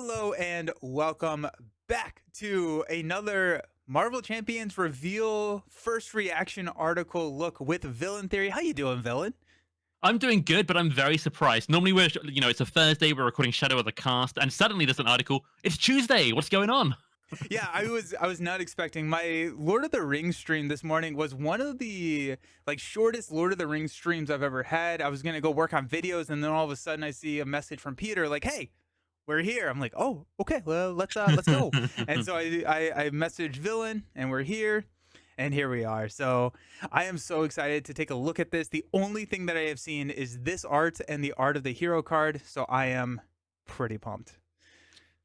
Hello and welcome back to another Marvel Champions reveal first reaction article look with Villain Theory. How you doing, Villain? I'm doing good, but I'm very surprised. Normally, it's a Thursday, we're recording Shadow of the Cast, and suddenly there's an article. It's Tuesday. What's going on? Yeah, I was not expecting. My Lord of the Rings stream this morning was one of the shortest Lord of the Rings streams I've ever had. I was gonna go work on videos, and then all of a sudden I see a message from Peter like, "Hey, we're here." I'm like, "Oh, okay, well let's go." And so I messaged Villain, and we're here, and here we are. So I am so excited to take a look at this. The only thing that I have seen is this art and the art of the hero card, so I am pretty pumped.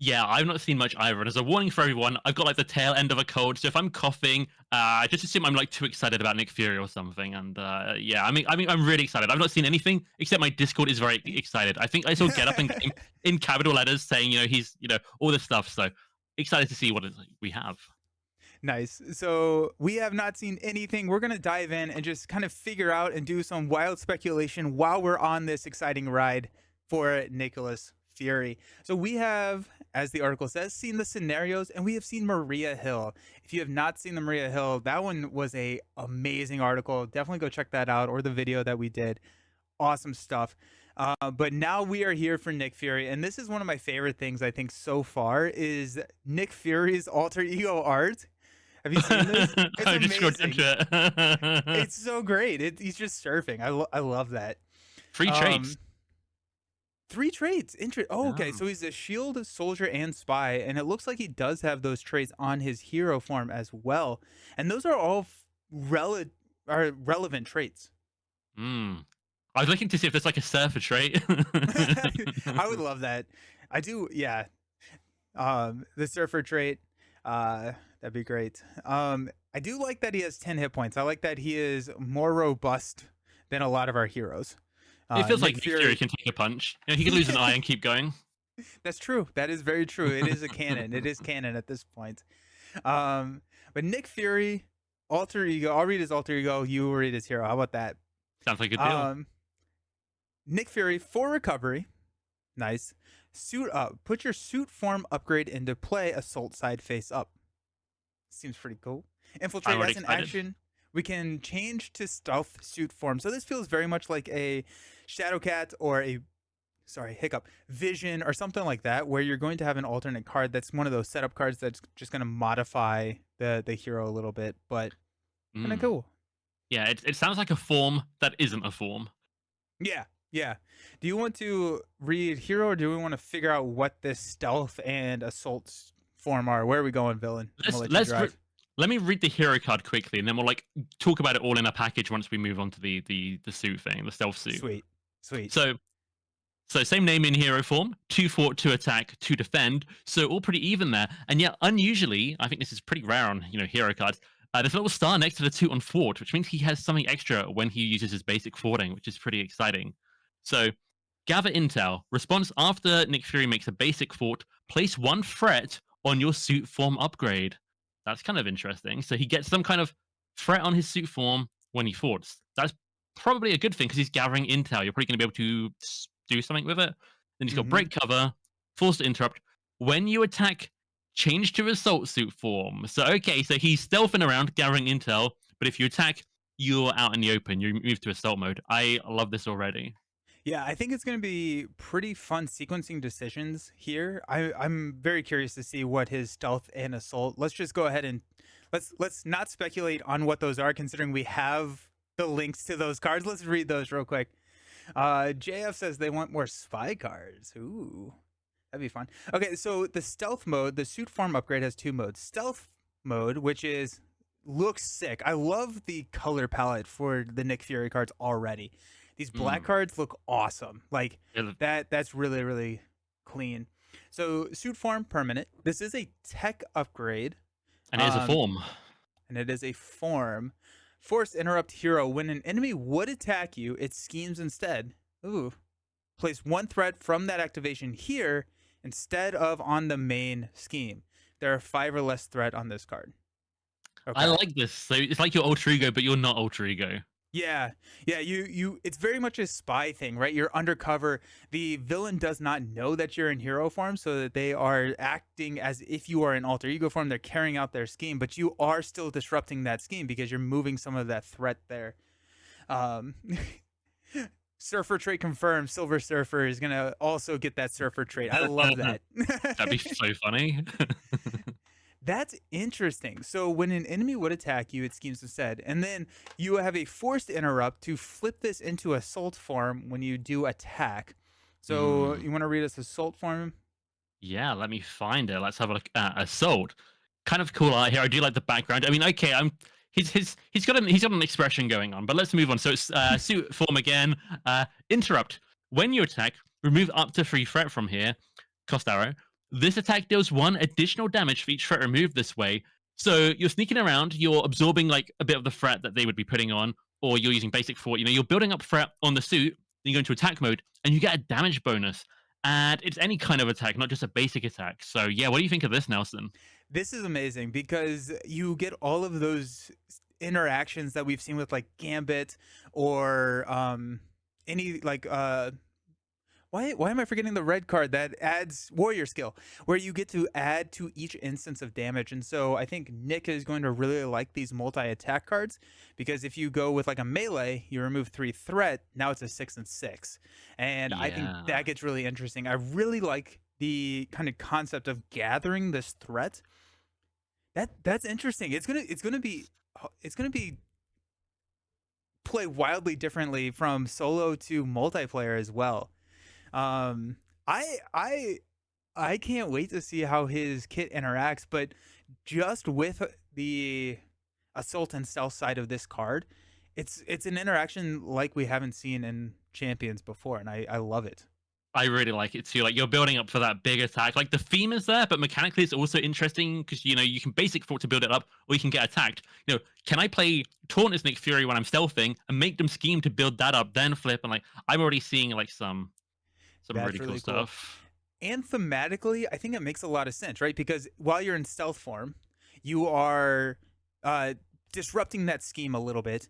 Yeah, I've not seen much either. And as a warning for everyone, I've got like the tail end of a cold, so if I'm coughing, just assume I'm like too excited about Nick Fury or something. And yeah, I mean, I'm really excited. I've not seen anything except my Discord is very excited. I think I saw Get Up in capital letters saying, he's, all this stuff. So excited to see what we have. Nice. So we have not seen anything. We're going to dive in and just kind of figure out and do some wild speculation while we're on this exciting ride for Nicholas Fury. So we have, as the article says, seen the scenarios, and we have seen Maria Hill. If you have not seen the Maria Hill, that one was a amazing article. Definitely go check that out, or the video that we did. Awesome stuff. But now we are here for Nick Fury, and this is one of my favorite things I think so far is Nick Fury's alter ego art. Have you seen this? It's I just got amazing. into it. It's so great. He's just surfing. I love that. Free traits. Three traits. Oh, okay. Oh. So he's a shield, soldier, and spy, and it looks like he does have those traits on his hero form as well. And those are all relevant traits. Hmm. I was looking to see if there's like a surfer trait. I would love that. I do. Yeah. The surfer trait. That'd be great. I do like that he has 10 hit points. I like that he is more robust than a lot of our heroes. It feels Nick like Nick Fury can take a punch. He can lose an eye and keep going. That's true. That is very true. It is a canon. It is canon at this point. But Nick Fury, alter ego. I'll read his alter ego. You read his hero. How about that? Sounds like a good deal. Nick Fury for recovery. Nice. Suit up. Put your suit form upgrade into play. Assault side face up. Seems pretty cool. Infiltrate as an action. We can change to stealth suit form. So this feels very much like a Shadowcat or Hiccup Vision or something like that, where you're going to have an alternate card that's one of those setup cards that's just going to modify the hero a little bit, but kind of cool. Yeah, it sounds like a form that isn't a form. Yeah, yeah. Do you want to read hero, or do we want to figure out what this stealth and assault form are? Where are we going, Villain? Let me read the hero card quickly, and then we'll like talk about it all in a package once we move on to the suit thing, the stealth suit. Sweet. So same name in hero form, 2 fort, 2 attack, 2 defend. So all pretty even there. And yet, unusually, I think this is pretty rare on hero cards. There's a little star next to the 2 on fort, which means he has something extra when he uses his basic forting, which is pretty exciting. So gather intel. Response after Nick Fury makes a basic fort, place 1 threat on your suit form upgrade. That's kind of interesting. So he gets some kind of threat on his suit form when he forts. That's probably a good thing because he's gathering intel. You're probably going to be able to do something with it. Then he's got break cover, force to interrupt. When you attack, change to assault suit form. So okay, so he's stealthing around, gathering intel, but if you attack, you're out in the open. You move to assault mode. I love this already. Yeah, I think it's going to be pretty fun sequencing decisions here. I'm very curious to see what his stealth and assault. Let's just go ahead and let's not speculate on what those are, considering we have the links to those cards. Let's read those real quick. JF says they want more spy cards. Ooh, that'd be fun. Okay, so the stealth mode, the suit form upgrade has 2 modes. Stealth mode, which looks sick. I love the color palette for the Nick Fury cards already. These black cards look awesome. Like that's really, really clean. So suit form permanent. This is a tech upgrade. And it is a form. And it is a form. Force interrupt hero. When an enemy would attack you, it schemes instead. Ooh. Place 1 threat from that activation here instead of on the main scheme. There are 5 or less threat on this card. Okay. I like this. So it's like your alter ego, but you're not alter ego. Yeah. Yeah, it's very much a spy thing, right? You're undercover. The villain does not know that you're in hero form, so that they are acting as if you are in alter ego form. They're carrying out their scheme, but you are still disrupting that scheme because you're moving some of that threat there. Um Surfer trait confirmed. Silver Surfer is gonna also get that surfer trait. I love that. That'd be so funny. That's interesting. So when an enemy would attack you, it schemes instead, and then you have a forced interrupt to flip this into assault form when you do attack. So Hmm. you want to read us assault form? Yeah, let me find it. Let's have a look at Assault. Kind of cool art here. I do like the background. I mean, okay, he's got an expression going on, but let's move on. So it's suit form again. Interrupt. When you attack, remove up to 3 threat from here. Cost arrow. This attack deals 1 additional damage for each threat removed this way. So you're sneaking around, you're absorbing like a bit of the threat that they would be putting on, or you're using basic fort. You know, you're building up threat on the suit, then you go into attack mode, and you get a damage bonus. And it's any kind of attack, not just a basic attack. So yeah, what do you think of this, Nelson? This is amazing because you get all of those interactions that we've seen with like Gambit or any like why am I forgetting the red card that adds warrior skill, where you get to add to each instance of damage? And so I think Nick is going to really like these multi attack cards because if you go with like a melee, you remove 3 threat. Now it's a 6 and 6, and I think Yeah, that gets really interesting. I really like the kind of concept of gathering this threat. That's interesting. It's gonna be play wildly differently from solo to multiplayer as well. Um, I I I can't wait to see how his kit interacts, but just with the assault and stealth side of this card, it's an interaction like we haven't seen in champions before, and I love it. I really like it too. Like you're building up for that big attack. Like the theme is there, but mechanically it's also interesting because you know you can basic fort to build it up, or you can get attacked. You know, can I play taunt as Nick Fury when I'm stealthing and make them scheme to build that up, then flip? And like I'm already seeing like some That's really cool really cool. stuff. And thematically, I think it makes a lot of sense, right? Because while you're in stealth form, you are uh, disrupting that scheme a little bit.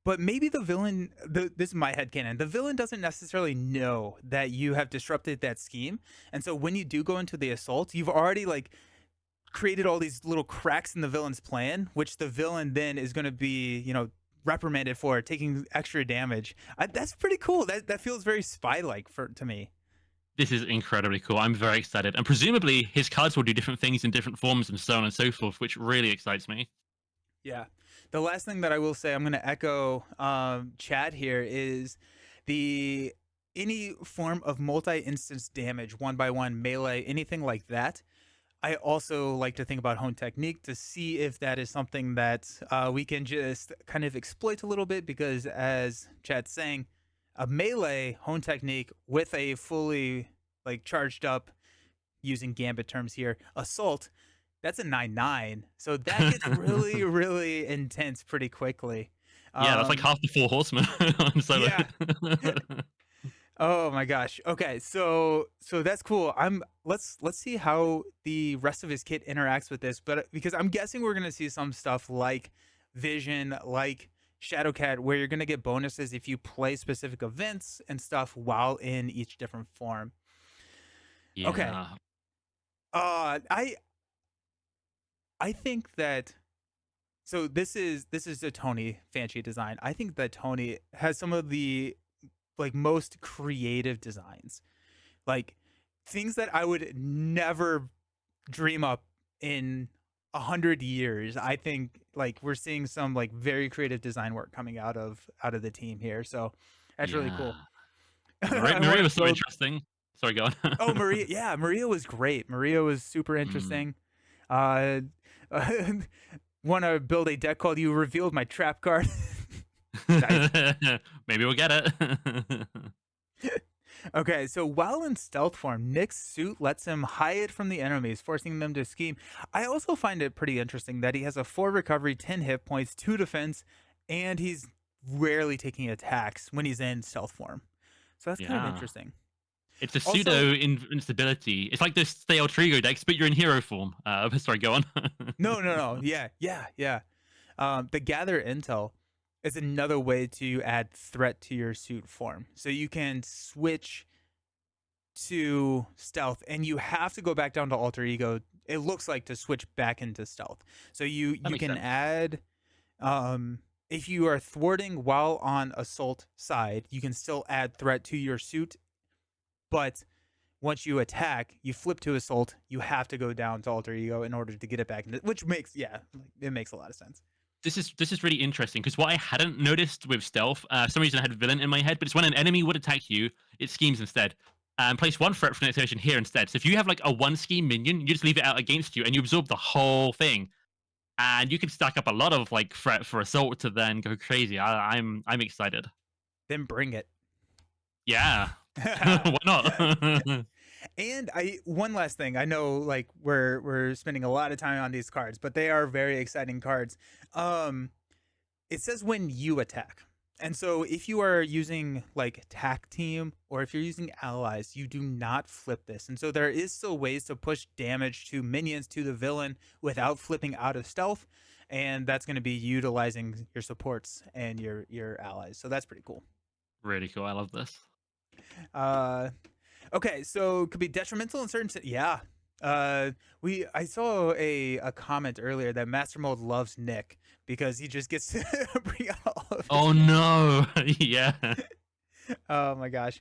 But maybe the villain, this is my headcanon, the villain doesn't necessarily know that you have disrupted that scheme. And so when you do go into the assault, you've already like created all these little cracks in the villain's plan, which the villain then is going to be, reprimanded for taking extra damage. That's pretty cool. That feels very spy like for to me. This is incredibly cool. I'm very excited, and presumably his cards will do different things in different forms and so on and so forth, which really excites me. Yeah. The last thing that I will say, I'm going to echo Chad here, is the any form of multi-instance damage, one by one, melee, anything like that. I also like to think about hone technique to see if that is something that we can just kind of exploit a little bit, because as Chad's saying, a melee hone technique with a fully like charged up, using gambit terms here, assault, that's a 9/9. So that gets really, really intense pretty quickly. Yeah, that's like Um, half the 4 horsemen on solo. yeah. Oh my gosh. Okay, so that's cool. Let's see how the rest of his kit interacts with this, but because I'm guessing we're gonna see some stuff like Vision, like Shadowcat, where you're gonna get bonuses if you play specific events and stuff while in each different form. Okay. Yeah. I think that this is a Tony Fanchi design. I think that Tony has some of the like most creative designs. Like things that I would never dream up in 100 years. I think like we're seeing some like very creative design work coming out of the team here. So that's really Yeah. cool. Maria, I want Maria to was so build. interesting. Sorry, go Oh, on. Maria. Yeah, Maria was great. Maria was super Mm. interesting. Uh, want to build a deck called "You Revealed My Trap Card." Nice. Maybe we'll get it. Okay, so while in stealth form, Nick's suit lets him hide from the enemies, forcing them to scheme. I also find it pretty interesting that he has a 4 recovery, 10 hit points, 2 defense, and he's rarely taking attacks when he's in stealth form. So that's kind of Yeah. interesting. It's a Also, pseudo instability. It's like this stale Trigo decks, but you're in hero form. Sorry, go on. no, no, no. Yeah, yeah, yeah. The gather intel. is another way to add threat to your suit form. So you can switch to stealth, and you have to go back down to alter ego. It looks like to switch back into stealth. So That you makes can sense. add if you are thwarting while on assault side, you can still add threat to your suit, but once you attack, you flip to assault, you have to go down to alter ego in order to get it back into, which makes it makes a lot of sense. This is really interesting because what I hadn't noticed with stealth, for some reason I had villain in my head, but it's when an enemy would attack you, it schemes instead. And place one threat for next here instead. So if you have like a one scheme minion, you just leave it out against you and you absorb the whole thing. And you can stack up a lot of like threat for assault to then go crazy. I'm excited. Then bring it. Yeah. Why not? And I one last thing. I know like we're spending a lot of time on these cards, but they are very exciting cards. Um it says when you attack. And so if you are using like attack team or if you're using allies, you do not flip this. And so there is still ways to push damage to minions to the villain without flipping out of stealth. And that's going to be utilizing your supports and your allies. So that's pretty cool. Really cool. I love this. Uh okay, so it could be detrimental in certain yeah. We I saw a comment earlier that Master Mold loves Nick because he just gets to bring out all of his Oh no. Yeah. oh my gosh.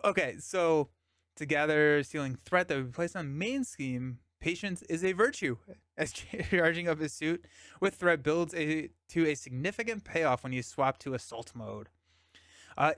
Okay, so together stealing threat that we place on main scheme, patience is a virtue. As charging up his suit with threat builds to a significant payoff when you swap to assault mode.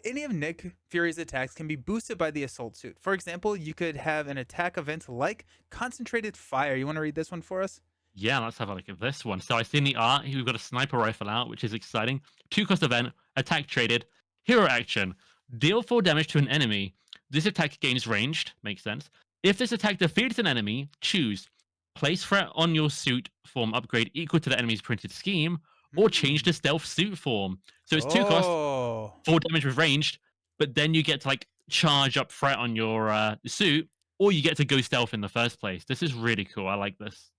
Any of Nick Fury's attacks can be boosted by the assault suit. For example, you could have an attack event like concentrated fire. You want to read this one for us? Yeah, let's have a look at this one. So I see in the art, we've got a sniper rifle out, which is exciting. 2 cost event, attack traded, hero action. Deal 4 damage to an enemy. This attack gains ranged, makes sense. If this attack defeats an enemy, choose place threat on your suit form upgrade equal to the enemy's printed scheme, or change Hmm. the stealth suit form. So it's 2 cost, Oh, 4 damage with ranged, but then you get to like charge up threat on your suit, or you get to go stealth in the first place. This is really cool. I like this.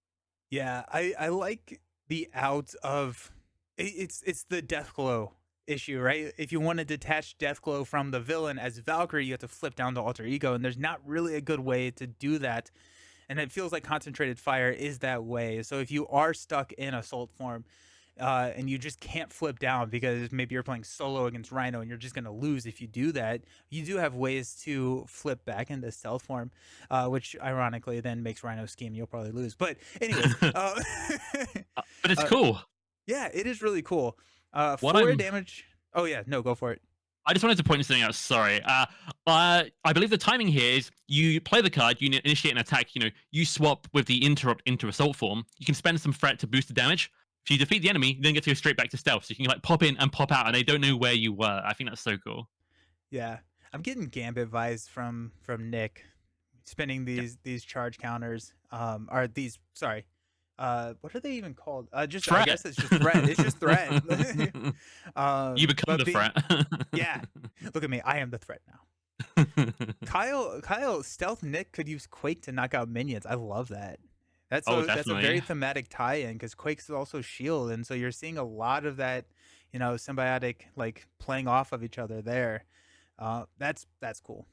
yeah. I like the out of it's the death glow issue, right? If you want to detach death glow from the villain as Valkyrie, you have to flip down to alter ego, and there's not really a good way to do that. And it feels like concentrated fire is that way. So if you are stuck in assault form, and you just can't flip down because maybe you're playing solo against Rhino and you're just going to lose if you do that, you do have ways to flip back into stealth form, which ironically then makes Rhino scheme. You'll probably lose. But, anyways, But it's uh, cool. yeah, it is really cool. What Four I'm damage. Oh, yeah, no, go for it. I just wanted to point something out. Sorry. I believe the timing here is you play the card, you initiate an attack. You swap with the interrupt into assault form. You can spend some threat to boost the damage. If you defeat the enemy, you then get to go straight back to stealth. So you can like pop in and pop out, and they don't know where you were. I think that's so cool. Yeah, I'm getting Gambit vibes from Nick, spinning Yeah. these charge counters. Are these sorry? What are they even called? Just I Threat. guess it's just threat. It's just threat. You become But the threat. yeah, look at me. I am the threat now. Kyle, Stealth Nick could use Quake to knock out minions. I love that. Oh, That's a very definitely. thematic tie-in because Quake's also shield, and so you're seeing a lot of that, symbiotic like playing off of each other there. That's cool.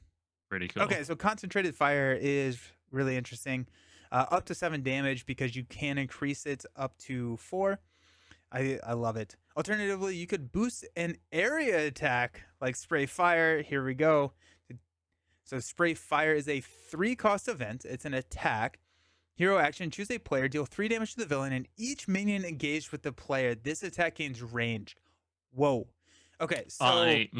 Pretty cool. Okay, so concentrated fire is really interesting. Up to 7 damage because you can increase it up to 4. I love it. Alternatively, you could boost an area attack like spray fire. Here we go. So spray fire is a 3 cost event. It's an attack. Hero action: choose a player, deal 3 damage to the villain, and each minion engaged with the player. This attack gains range. Whoa. Okay, so I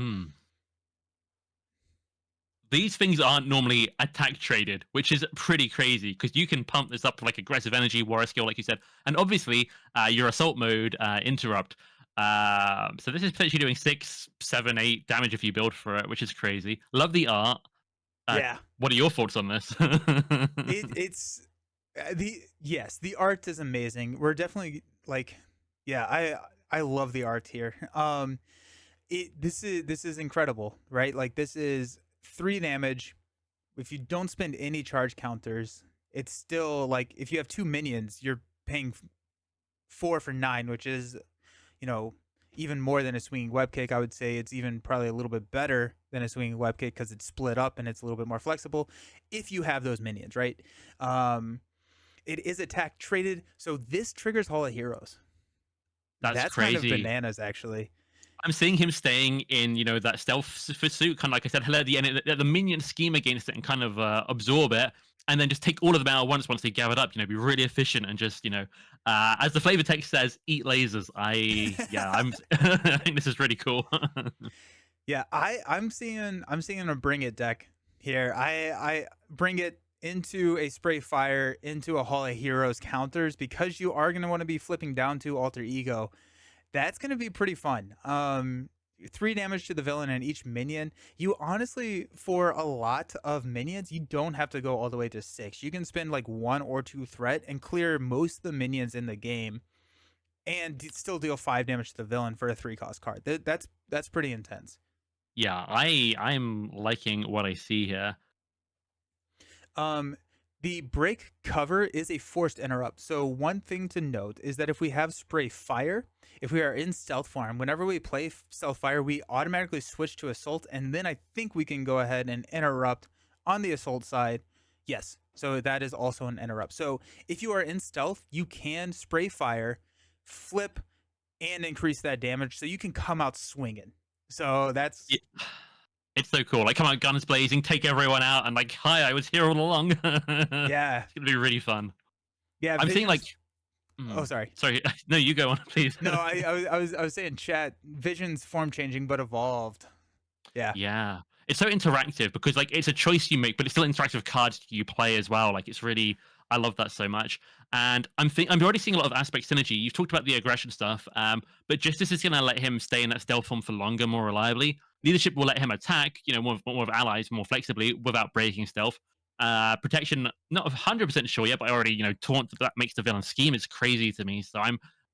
These things aren't normally attack traded, which is pretty crazy because you can pump this up to like aggressive energy, warrior skill, like you said, and obviously your assault mode interrupt. So this is potentially doing 6, 7, 8 damage if you build for it, which is crazy. Love the art. Uh, yeah, what are your thoughts on this? it's the yes, the art is amazing. We're definitely like, yeah, I love the art here. This is incredible, right? Like this is 3 damage. If you don't spend any charge counters, it's still like if you have 2 minions, you're paying 4 for 9, which is, you know, even more than a swinging web kick. I would say it's even probably a little bit better than a swinging web kick because it's split up and it's a little bit more flexible if you have those minions, right? Um, it is attack traded, so this triggers Hall of Heroes. That's That's kind of crazy. bananas, actually. I'm seeing him staying in, that stealth pursuit, kind of like I said, let the minion scheme against it and kind of absorb it, and then just take all of them out at once they gathered up. Be really efficient and just, as the flavor text says, eat lasers. I'm I think this is really cool. Yeah, I'm seeing a bring it deck here. I bring it into a spray fire into a Hall of Heroes counters because you are gonna want to be flipping down to alter ego. That's gonna be pretty fun. 3 damage to the villain and each minion. You honestly, for a lot of minions, you don't have to go all the way to 6. You can spend like 1 or 2 threat and clear most of the minions in the game, and still deal 5 damage to the villain for a 3 cost card. That's pretty intense. Yeah, I'm liking what I see here. Um, the break cover is a forced interrupt. So one thing to note is that if we have spray fire, if we are in stealth form, whenever we play stealth fire, we automatically switch to assault, and then I think we can go ahead and interrupt on the assault side. Yes, so that is also an interrupt. So if you are in stealth, you can spray fire, flip, and increase that damage, so you can come out swinging. So that's Yeah, it's so cool. Like, come out guns blazing, take everyone out, and like, hi, I was here all along. yeah, It's gonna be really fun. yeah. I'm seeing like, Visions. Oh, sorry. sorry, no, you go on, please. No, I was saying chat. Vision's form changing, but evolved. Yeah. Yeah. It's so interactive because like it's a choice you make, but it's still interactive cards you play as well. Like it's really I love that so much. And I'm already seeing a lot of aspect synergy. You've talked about the aggression stuff, but Justice is gonna let him stay in that stealth form for longer, more reliably. Leadership will let him attack, more of allies more flexibly without breaking stealth. Protection, not 100% sure yet, but I already, taunt that makes the villain scheme is crazy to me. So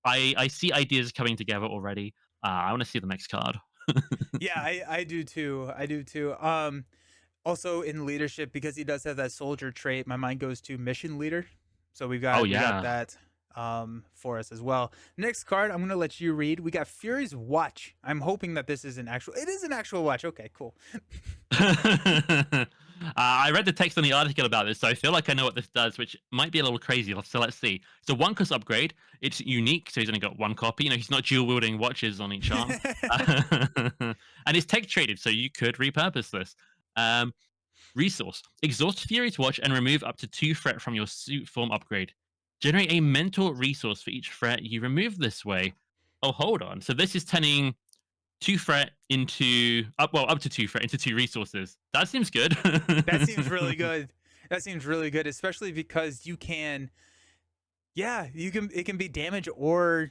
I see ideas coming together already. I want to see the next card. Yeah, I do too. I do too. Also in leadership, because he does have that soldier trait, my mind goes to mission leader. So Oh we got yeah. that for us as well. Next card, I'm gonna let you read. We got Fury's Watch. I'm hoping that this is an actual. It is an actual watch. Okay, cool. I read the text on the article about this, so I feel like I know what this does, which might be a little crazy. So let's see. It's a 1 cost upgrade. It's unique, so he's only got 1 copy. He's not dual wielding watches on each arm. And it's tech traded, so you could repurpose this. Um, Resource: exhaust Fury's Watch and remove up to 2 threat from your suit form upgrade. Generate a mental resource for each threat you remove this way. Oh, hold on. So this is turning 2 threat into up to 2 threat into 2 resources. That seems good. That seems really good. That seems really good, especially because you can, yeah, you can. It can be damage or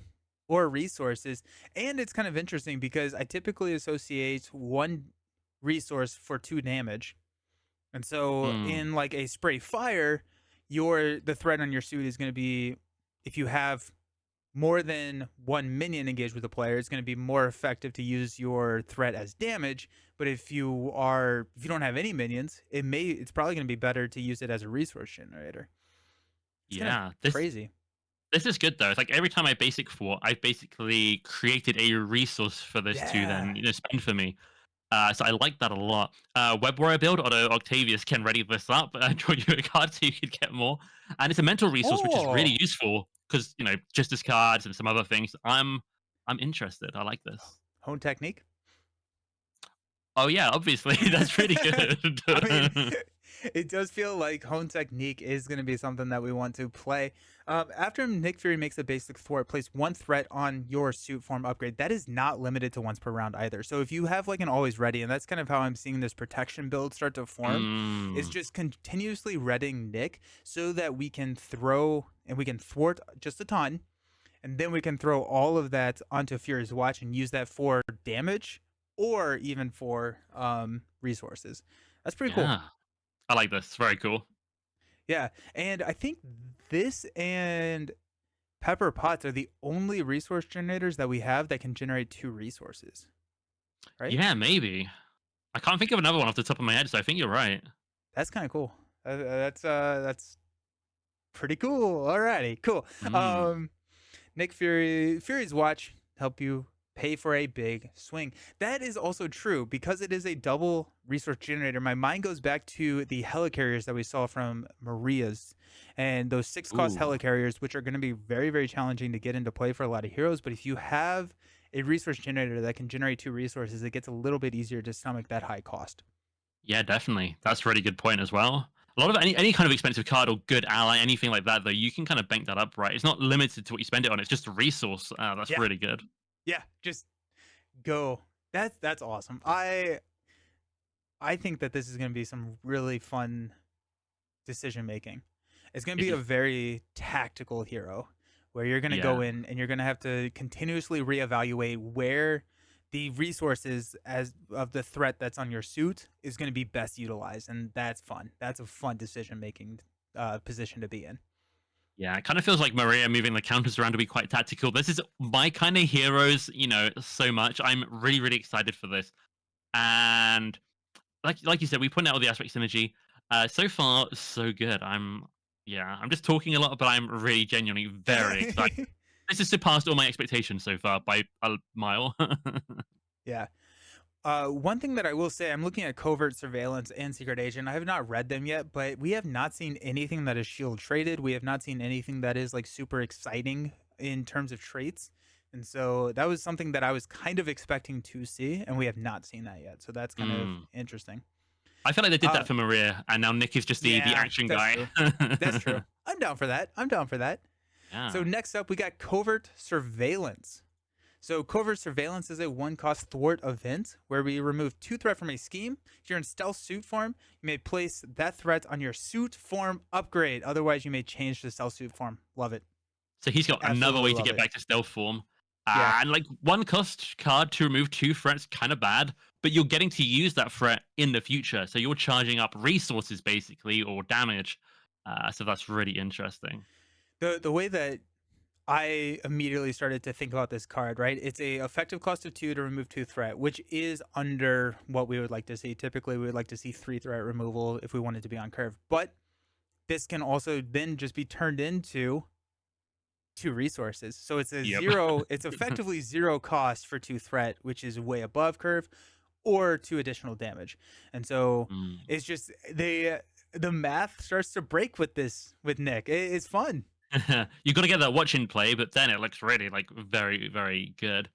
resources, and it's kind of interesting because I typically associate 1 resource for 2 damage, and so Hmm. in like a spray fire, the threat on your suit is going to be, if you have more than 1 minion engaged with the player, it's going to be more effective to use your threat as damage. But if you don't have any minions, it's probably going to be better to use it as a resource generator. It's kind of Yeah. This crazy. this is good though. It's like every time I basic fought, I've basically created a resource for this to Yeah. then spend for me. So I like that a lot. Web Warrior build, although Octavius can ready this up, draw you a card so you could get more. And it's a mental resource, which is really Oh, useful because justice cards and some other things. I'm interested. I like this. hone technique. Oh yeah, obviously that's really I mean, good. it does feel like hone technique is going to be something that we want to play. After Nick Fury makes a basic thwart, place 1 threat on your suit form upgrade. That is not limited to once per round either. So if you have like an always ready, and that's kind of how I'm seeing this protection build start to form, is mm, just continuously readying Nick so that we can throw and we can thwart just a ton, and then we can throw all of that onto Fury's Watch and use that for damage or even for resources. That's pretty cool. yeah, I like this. Very cool. Yeah, and I think this and Pepper Pots are the only resource generators that we have that can generate 2 resources, right? Yeah, maybe. I can't think of another one off the top of my head, so I think you're right. That's kind of cool. That's pretty cool. Alrighty, cool. Mm. Um, Nick Fury's Watch help you pay for a big swing. That is also true because it is a double resource generator. My mind goes back to the helicarriers that we saw from Maria's and those 6 cost Ooh. helicarriers, which are going to be very, very challenging to get into play for a lot of heroes. But if you have a resource generator that can generate 2 resources, it gets a little bit easier to stomach that high cost. Yeah, definitely. That's a really good point as well. A lot of any kind of expensive card or good ally, anything like that, though, you can kind of bank that up, right? It's not limited to what you spend it on. It's just a resource. That's Yeah, really good. yeah, just go. That's awesome. I think that this is going to be some really fun decision making. It's going to This be a is very tactical hero where you're going to yeah. go in and you're going to have to continuously reevaluate where the resources as of the threat that's on your suit is going to be best utilized, and that's fun. That's a fun decision making position to be in. Yeah, it kind of feels like Maria moving the counters around to be quite tactical. This is my kind of heroes, so much. I'm really, really excited for this. And like you said, we put out all the aspect synergy. So far, so good. I'm just talking a lot, but I'm really genuinely very excited. This has surpassed all my expectations so far by a mile. Yeah. One thing that I will say, I'm looking at covert surveillance and secret agent. I have not read them yet, but we have not seen anything that is shield traded. We have not seen anything that is like super exciting in terms of traits. And so that was something that I was kind of expecting to see, and we have not seen that yet. So that's kind of Mm. interesting. I feel like they did Uh, that for Maria, and now Nick is just the yeah, action that's guy. true. That's true. I'm down for that. I'm down for that. So Yeah. next up, we got covert surveillance. So covert surveillance is a 1 cost thwart event where we remove 2 threat from a scheme. If you're in stealth suit form, you may place that threat on your suit form upgrade. Otherwise, you may change to stealth suit form. Love it. So he's got another Absolutely way to love get it. back to stealth form. Yeah. And like 1 cost card to remove 2 threats, kind of bad, but you're getting to use that threat in the future. So you're charging up resources basically or damage. So that's really interesting. The way that I immediately started to think about this card, right? It's a effective cost of 2 to remove 2 threat, which is under what we would like to see. Typically, we would like to see 3 threat removal if we wanted to be on curve. But this can also then just be turned into 2 resources. So it's a Yep. zero, it's effectively 0 cost for 2 threat, which is way above curve, or 2 additional damage. And so Mm. it's just the math starts to break with this with Nick. It's fun. You got to get that watch in play, but then it looks really like very, very good.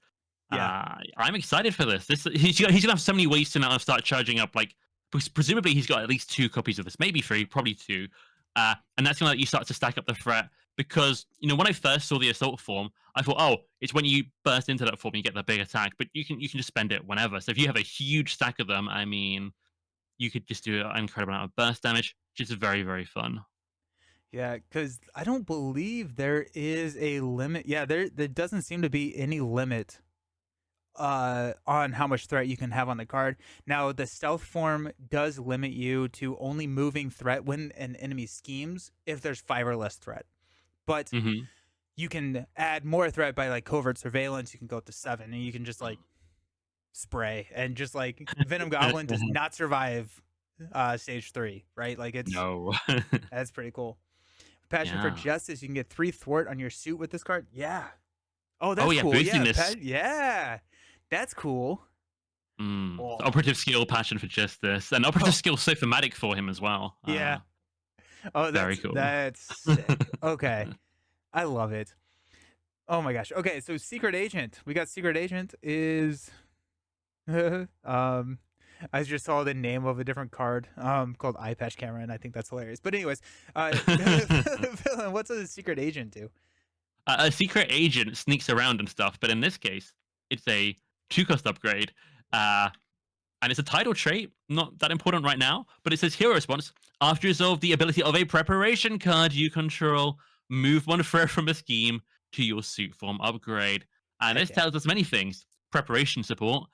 Yeah. I'm excited for this. He's gonna have so many ways to now start charging up. Like presumably he's got at least 2 copies of this, maybe 3, probably 2. And that's gonna let you start to stack up the threat. Because when I first saw the assault form, I thought, oh, it's when you burst into that form you get the big attack. But you can just spend it whenever. So if you have a huge stack of them, I mean, you could just do an incredible amount of burst damage, which is very, very fun. Yeah, because I don't believe there is a limit. Yeah, there doesn't seem to be any limit on how much threat you can have on the card. Now, the stealth form does limit you to only moving threat when an enemy schemes if there's 5 or less threat. But Hmm. you can add more threat by like covert surveillance. You can go up to 7, and you can just like spray and just like Venom Goblin does not survive stage 3, right? Like it's No. that's pretty cool. Passion for Yeah. Justice, you can get 3 thwart on your suit with this card. Yeah. Oh, Oh that's yeah, cool. boosting Yeah, this. yeah, that's cool. The Oh, operative skill, passion for justice, and operative oh, skill so thematic for him as well. yeah. Oh, Very that's cool. that's sick. Okay, I love it. Oh my gosh. Okay, so Secret Agent. We got Secret Agent is I just saw the name of a different card called Eye Patch Camera, and I think that's hilarious. But anyways, Villain, what's a Secret Agent do? A secret agent sneaks around and stuff, but in this case, it's a 2 cost upgrade. Uh, and it's a title trait, not that important right now, but it says hero response. After you resolve the ability of a preparation card you control, move 1 threat from a scheme to your suit form upgrade. And Heck this yeah. tells us many things. Preparation support,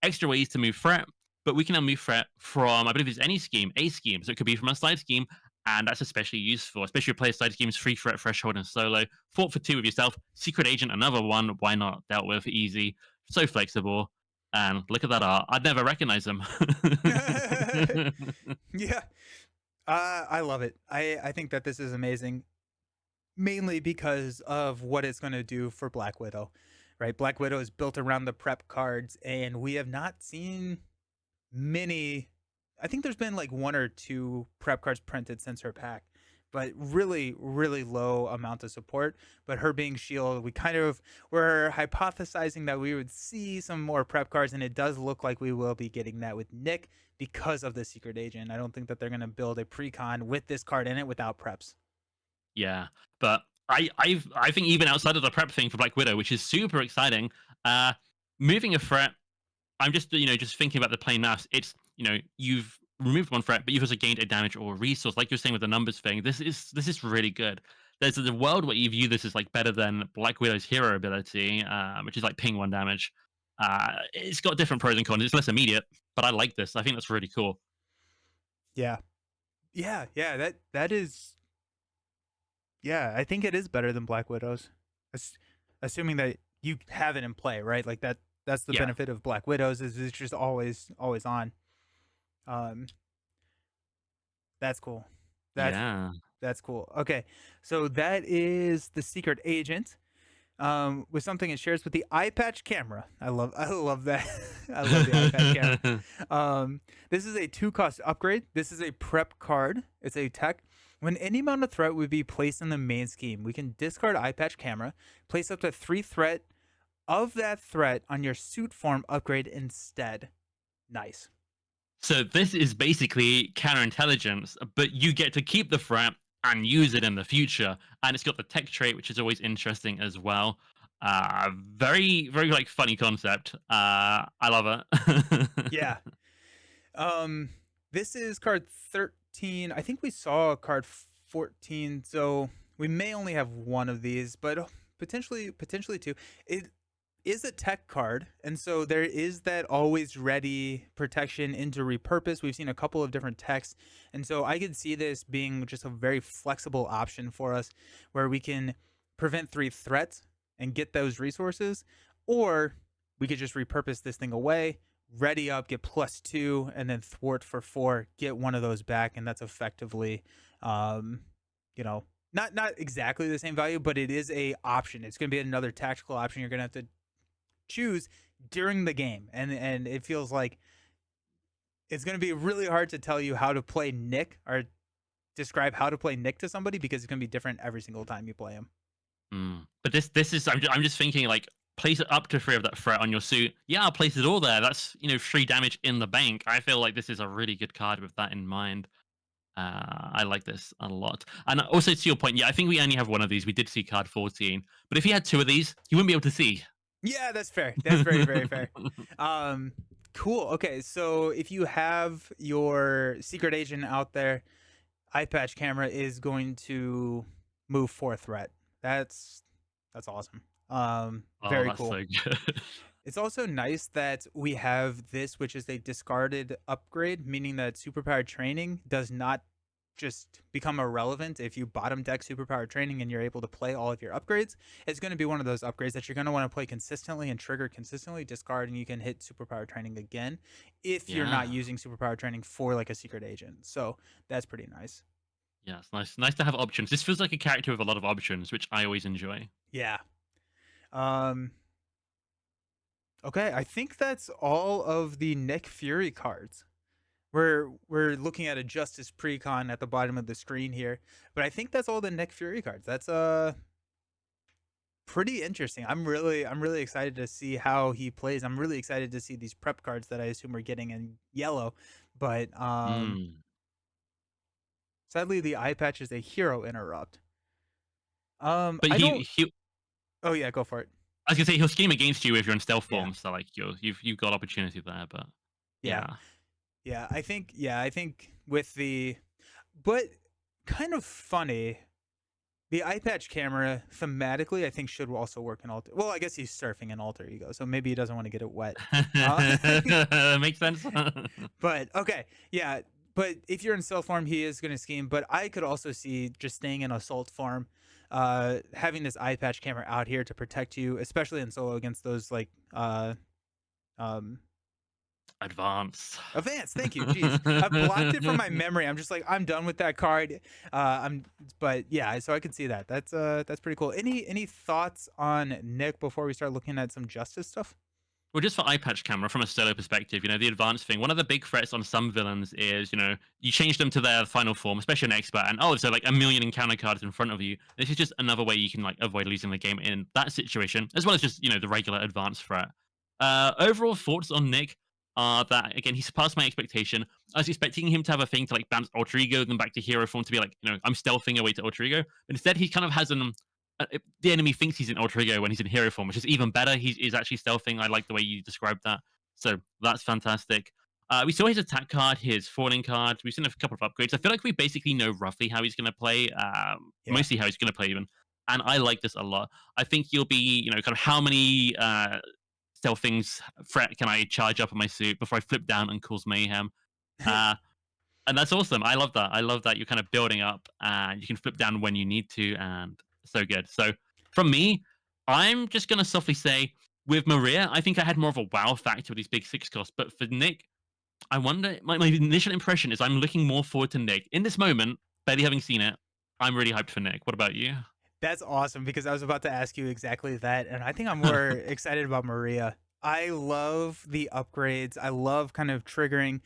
extra ways to move threat, but we can now move threat from, I believe it's any scheme, a scheme. So it could be from a side scheme, and that's especially useful, especially if you play side schemes, 3 threat threshold and solo. Fought for 2 with yourself. Secret agent, another one. Why not? Dealt with easy. So flexible. And look at that art. I'd never recognize them. Yeah. I love it. I think that this is amazing, mainly because of what it's going to do for Black Widow. right? Black Widow is built around the prep cards, and we have not seen many. I think there's been like one or two prep cards printed since her pack, but really, really low amount of support. But her being shield, we kind of were hypothesizing that we would see some more prep cards, and it does look like we will be getting that with Nick because of the secret agent. I don't think that they're going to build a precon with this card in it without preps. Yeah, but I think even outside of the prep thing for Black Widow, which is super exciting, uh, moving a threat. I'm just just thinking about the plain maths. It's you've removed one threat, but you've also gained a damage or a resource, like you're saying with the numbers thing. This is really good. There's a world where you view this as like better than Black Widow's hero ability, which is like ping one damage. It's got different pros and cons. It's less immediate, but I like this. I think that's really cool. Yeah, yeah. That is, yeah. I think it is better than Black Widows, assuming that you have it in play, right? Like that. That's the Yeah, benefit of Black Widows is it's just always on. Um, that's cool. That's yeah. that's cool. Okay, so that is the secret agent. With something it shares with the eye patch camera. I love that. I love the eye patch camera. This is a 2 cost upgrade. This is a prep card. It's a tech. When any amount of threat would be placed in the main scheme, we can discard eye patch camera, place up to 3 threat of that threat on your suit form upgrade instead. Nice. So this is basically counterintelligence, but you get to keep the threat and use it in the future. And it's got the tech trait, which is always interesting as well. Very, very like funny concept. I love it. Yeah. Um, this is card 13. I think we saw card 14, so we may only have one of these, but potentially two. It is a tech card, and so there is that always ready protection into repurpose. We've seen a couple of different techs, and so I could see this being just a very flexible option for us where we can prevent 3 threats and get those resources, or we could just repurpose this thing away, ready up, get +2, and then thwart for 4, get one of those back, and that's effectively, um, you know, not exactly the same value, but it is a option. It's going to be another tactical option you're going to have to choose during the game, and it feels like it's going to be really hard to tell you how to play Nick or describe how to play Nick to somebody because it's going to be different every single time you play him. But this is I'm just thinking like place it up to 3 of that threat on your suit. Yeah, I'll place it all there. That's 3 damage in the bank. I feel like this is a really good card with that in mind. I like this a lot. And also to your point, yeah, I think we only have one of these. We did see card 14, but if you had 2 of these, you wouldn't be able to see. Yeah, that's fair. That's very, very fair. Um, cool. Okay, so if you have your secret agent out there, eye patch camera is going to move 4 threat. That's awesome. Oh, Very that's cool. so good. It's also nice that we have this, which is a discarded upgrade, meaning that superpowered training does not just become irrelevant if you bottom deck superpowered training and you're able to play all of your upgrades. It's going to be one of those upgrades that you're going to want to play consistently and trigger consistently, discard, and you can hit superpowered training again if you're not Yeah. using superpowered training for like a secret agent. So that's pretty nice. Yeah, it's nice to have options. This feels like a character with a lot of options, which I always enjoy. Yeah. Um, okay, I think that's all of the Nick Fury cards. We're looking at a Justice Precon at the bottom of the screen here, but I think that's all the Nick Fury cards. That's pretty interesting. I'm really excited to see how he plays. I'm really excited to see these prep cards that I assume we're getting in yellow, but Mm. sadly the eye patch is a hero interrupt. But I don't. he Oh yeah, go for it. I was gonna say he'll scheme against you if you're in stealth Yeah, form, so like you've got opportunity there, but yeah, yeah. yeah. I think with the, but kind of funny. The eye patch camera thematically, I think, should also work in alter. Well, I guess he's surfing an alter ego, so maybe he doesn't want to get it wet. Uh, Makes sense. but okay, yeah. But if you're in stealth form, he is going to scheme. But I could also see just staying in assault form, having this eye patch camera out here to protect you, especially in solo against those like um Advance. Advance, thank you. Jeez, I blocked it from my memory. I'm just like, I'm done with that card. But yeah, so I can see that. That's pretty cool. Any thoughts on Nick before we start looking at some justice stuff? Well, just for eye patch camera, from a solo perspective, the advanced thing, one of the big threats on some villains is, you change them to their final form, especially an expert, and so like a million encounter cards in front of you. This is just another way you can like avoid losing the game in that situation, as well as just, the regular advanced threat. Overall thoughts on Nick are that, again, he surpassed my expectation. I was expecting him to have a thing to like bounce alter ego, then back to hero form to be like, I'm stealthing away to alter ego. But instead, he kind of has the enemy thinks he's in alter ego when he's in hero form, which is even better. He's actually stealthing. I like the way you described that. So that's fantastic. We saw his attack card, his falling card. We've seen a couple of upgrades. I feel like we basically know roughly how he's going to play, Yeah. mostly how he's going to play even. And I like this a lot. I think he'll be, kind of how many stealth things threat can I charge up in my suit before I flip down and cause mayhem. Uh, and that's awesome. I love that. I love that you're kind of building up and you can flip down when you need to, and so good. So from me, I'm just gonna softly say with Maria, I think I had more of a wow factor with these big six costs. But for Nick, I wonder. My initial impression is I'm looking more forward to Nick in this moment. Barely having seen it, I'm really hyped for Nick. What about you? That's awesome because I was about to ask you exactly that, and I think I'm more excited about Maria. I love the upgrades. I love kind of triggering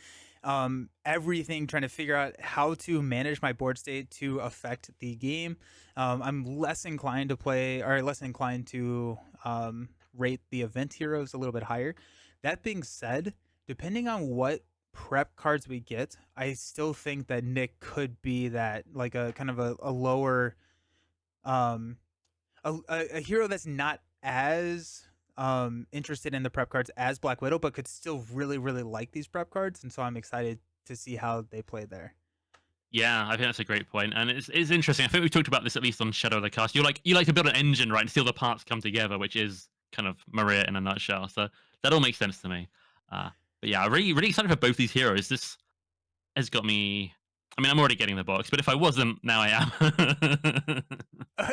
everything, trying to figure out how to manage my board state to affect the game. I'm less inclined to play, or less inclined to rate the event heroes a little bit higher. That being said, depending on what prep cards we get, I still think that Nick could be that, like a kind of a lower um a hero that's not as interested in the prep cards as Black Widow, but could still really like these prep cards, and so I'm excited to see how they play there. Yeah, I think that's a great point, and it's interesting. I think we talked about this at least on Shadow of the Cast. You like to build an engine, right, and see all the parts come together, which is kind of Maria in a nutshell. So that all makes sense to me. Uh, but yeah, I'm really excited for both these heroes. This has got me. I mean, I'm already getting the box, but if I wasn't, now I am.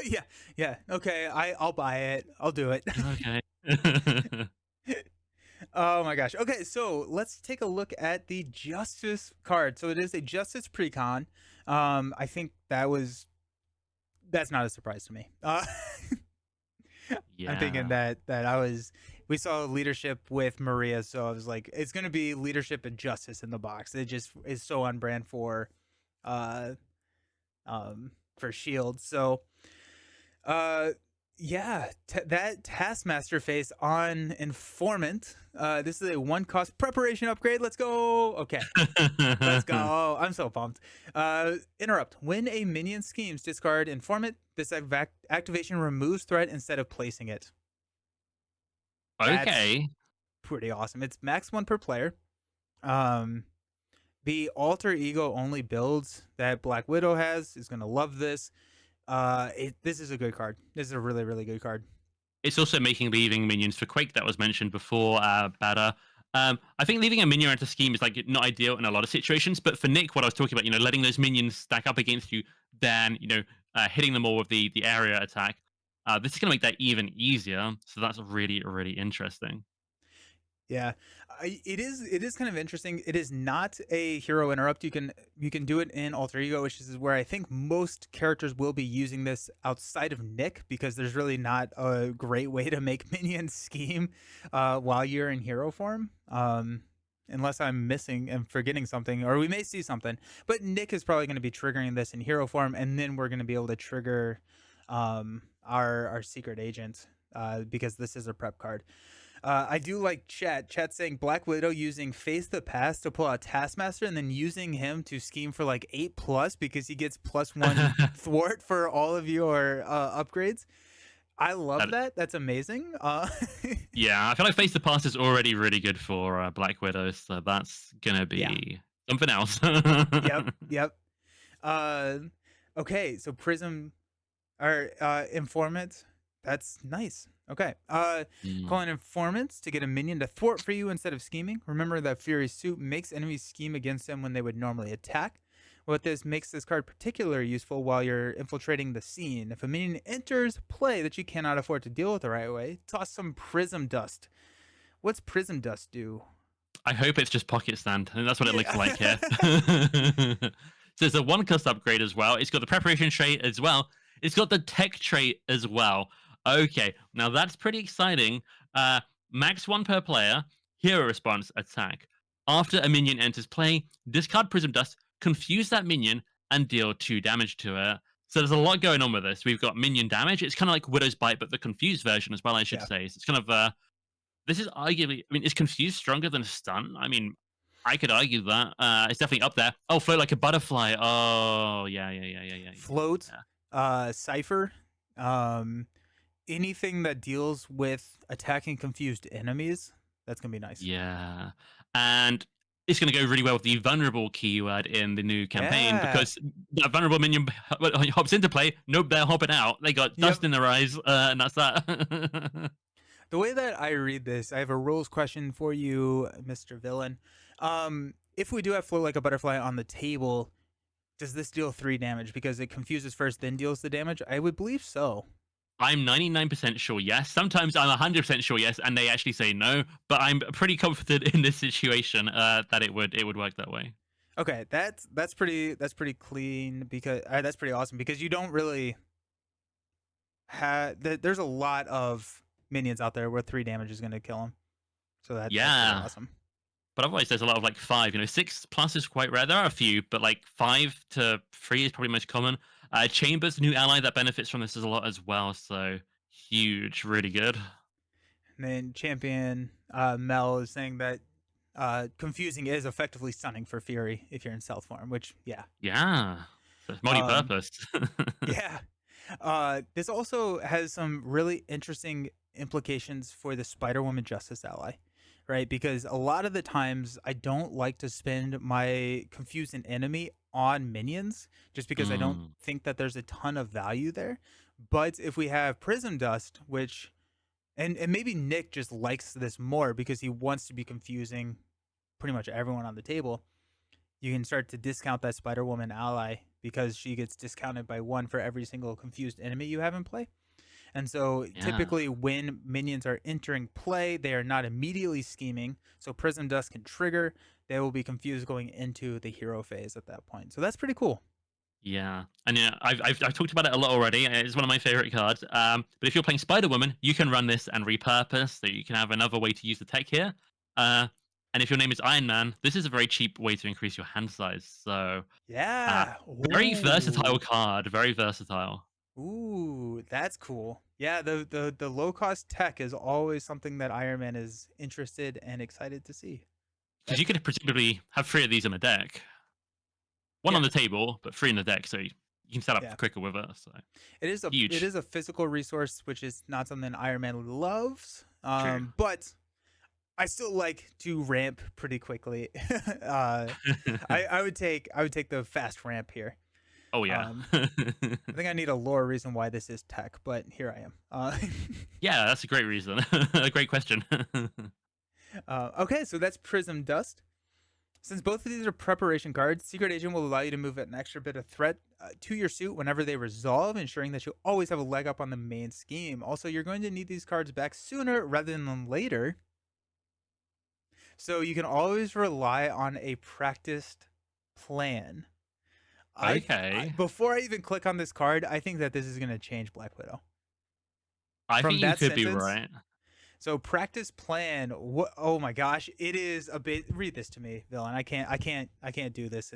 Yeah, yeah. Okay, I'll buy it. I'll do it. Okay. Oh my gosh. Okay, so let's take a look at the Justice card. So it is a Justice Precon. I think that's not a surprise to me. I'm thinking Yeah. that we saw leadership with Maria, so I was like, it's gonna be leadership and justice in the box. It just is so on brand uh for Shield. So uh yeah, that Taskmaster face on Informant. This is a one cost preparation upgrade. Let's go. Okay. Let's go. I'm so pumped. Interrupt. When a minion schemes, discard Informant. This activation removes threat instead of placing it. That's Okay. pretty awesome. It's max one per player. Um, the alter ego only builds that Black Widow has is gonna love this. This is a good card. This is a really good card. It's also making leaving minions for Quake that was mentioned before better. I think leaving a minion around to scheme is like not ideal in a lot of situations, but for Nick, what I was talking about, letting those minions stack up against you, then hitting them all with the area attack. This is going to make that even easier. So that's really interesting. Yeah, it is kind of interesting. It is not a hero interrupt. You can do it in alter ego, which is where I think most characters will be using this outside of Nick, because there's really not a great way to make minions scheme while you're in hero form. Unless I'm missing and forgetting something, or we may see something. But Nick is probably going to be triggering this in hero form, and then we're going to be able to trigger our secret agent because this is a prep card. I do like chat saying Black Widow using Face the Past to pull out Taskmaster, and then using him to scheme for like 8+ because he gets +1 thwart for all of your upgrades. I love That- that. That's amazing. yeah, I feel like Face the Past is already really good for Black Widow, so that's going to Yeah. be something else. Yep. Uh, okay, so Prism or Informant. That's nice. Okay. Mm. Calling informants to get a minion to thwart for you instead of scheming. Remember that Fury's suit makes enemies scheme against him when they would normally attack. What this makes this card particularly useful while you're infiltrating the scene. If a minion enters play that you cannot afford to deal with the right way, toss some Prism Dust. What's Prism Dust do? I hope it's just pocket stand. I think that's what it looks Yeah. like here. So there's a one cost upgrade as well. It's got the preparation trait as well. It's got the tech trait as well. Okay, now that's pretty exciting. Uh, Max one per player. Hero response attack. After a minion enters play, discard Prism Dust, confuse that minion, and deal 2 damage to it. So there's a lot going on with this. We've got minion damage. It's kind of like Widow's Bite, but the confused version as well, I should Yeah. say. So it's kind of this is arguably. I mean, is confused stronger than stun? I mean, I could argue that. It's definitely up there. Oh, float like a butterfly. Oh, Float, yeah. Cipher, um, anything that deals with attacking confused enemies, that's gonna be nice. Yeah. And it's going to go really well with the vulnerable keyword in the new campaign Yeah. because that vulnerable minion hops into play. Nope, they're hopping out. They got Yep. dust in their eyes, and that's that. The way that I read this, I have a rules question for you, Mr. Villain. If we do have float like a butterfly on the table, does this deal 3 damage because it confuses first, then deals the damage? I would believe so. I'm 99% sure yes. Sometimes I'm 100% sure yes, and they actually say no. But I'm pretty confident in this situation that it would work that way. Okay, that's pretty clean because that's pretty awesome because you don't really have. There's a lot of minions out there where 3 damage is going to kill them, so that's pretty Yeah. awesome. But otherwise, there's a lot of like 5. 6+ is quite rare. There are a few, but like 5 to 3 is probably most common. Chambers, new ally that benefits from this is a lot as well. So huge, really good. And then champion Mel is saying that confusing is effectively stunning for Fury if you're in stealth form, which yeah, Yeah, so it's multi-purpose. yeah. This also has some really interesting implications for the Spider Woman Justice ally, right? Because a lot of the times I don't like to spend my confuse an enemy on minions just because I don't Mm, think that there's a ton of value there. But if we have Prism Dust, which and maybe Nick just likes this more because he wants to be confusing pretty much everyone on the table, you can start to discount that Spider Woman ally because she gets discounted by 1 for every single confused enemy you have in play. And so yeah. typically when minions are entering play, they are not immediately scheming. So Prism Dust can trigger. They will be confused going into the hero phase at that point. So that's pretty cool. Yeah, and yeah, I've talked about it a lot already. It's one of my favorite cards. But if you're playing Spider Woman, you can run this and repurpose, so you can have another way to use the tech here. Uh, and if your name is Iron Man, this is a very cheap way to increase your hand size. So, uh, Yeah. very versatile Ooh. card. Very versatile. Ooh, that's cool. Yeah, the low cost tech is always something that Iron Man is interested and excited to see. Because you That's could presumably have 3 of these in the deck. One yeah, on the table, but 3 in the deck, so you can set up yeah. quicker with it. So It huge. is a physical resource, which is not something Iron Man loves. True. But I still like to ramp pretty quickly. I would take the fast ramp here. Oh yeah. Um, I think I need a lore reason why this is tech, but here I am. Yeah, that's a great reason. A great question. Okay, so that's Prism Dust. Since both of these are preparation cards, Secret Agent will allow you to move an extra bit of threat to your suit whenever they resolve, ensuring that you always have a leg up on the main scheme. Also, you're going to need these cards back sooner rather than later, so you can always rely on a practiced plan. Okay. Before I even click on this card, I think that this is going to change Black Widow. I From think you that could be sentence, right. so practice plan. What? Oh my gosh, it is a bit. Read this to me, villain. I can't do this.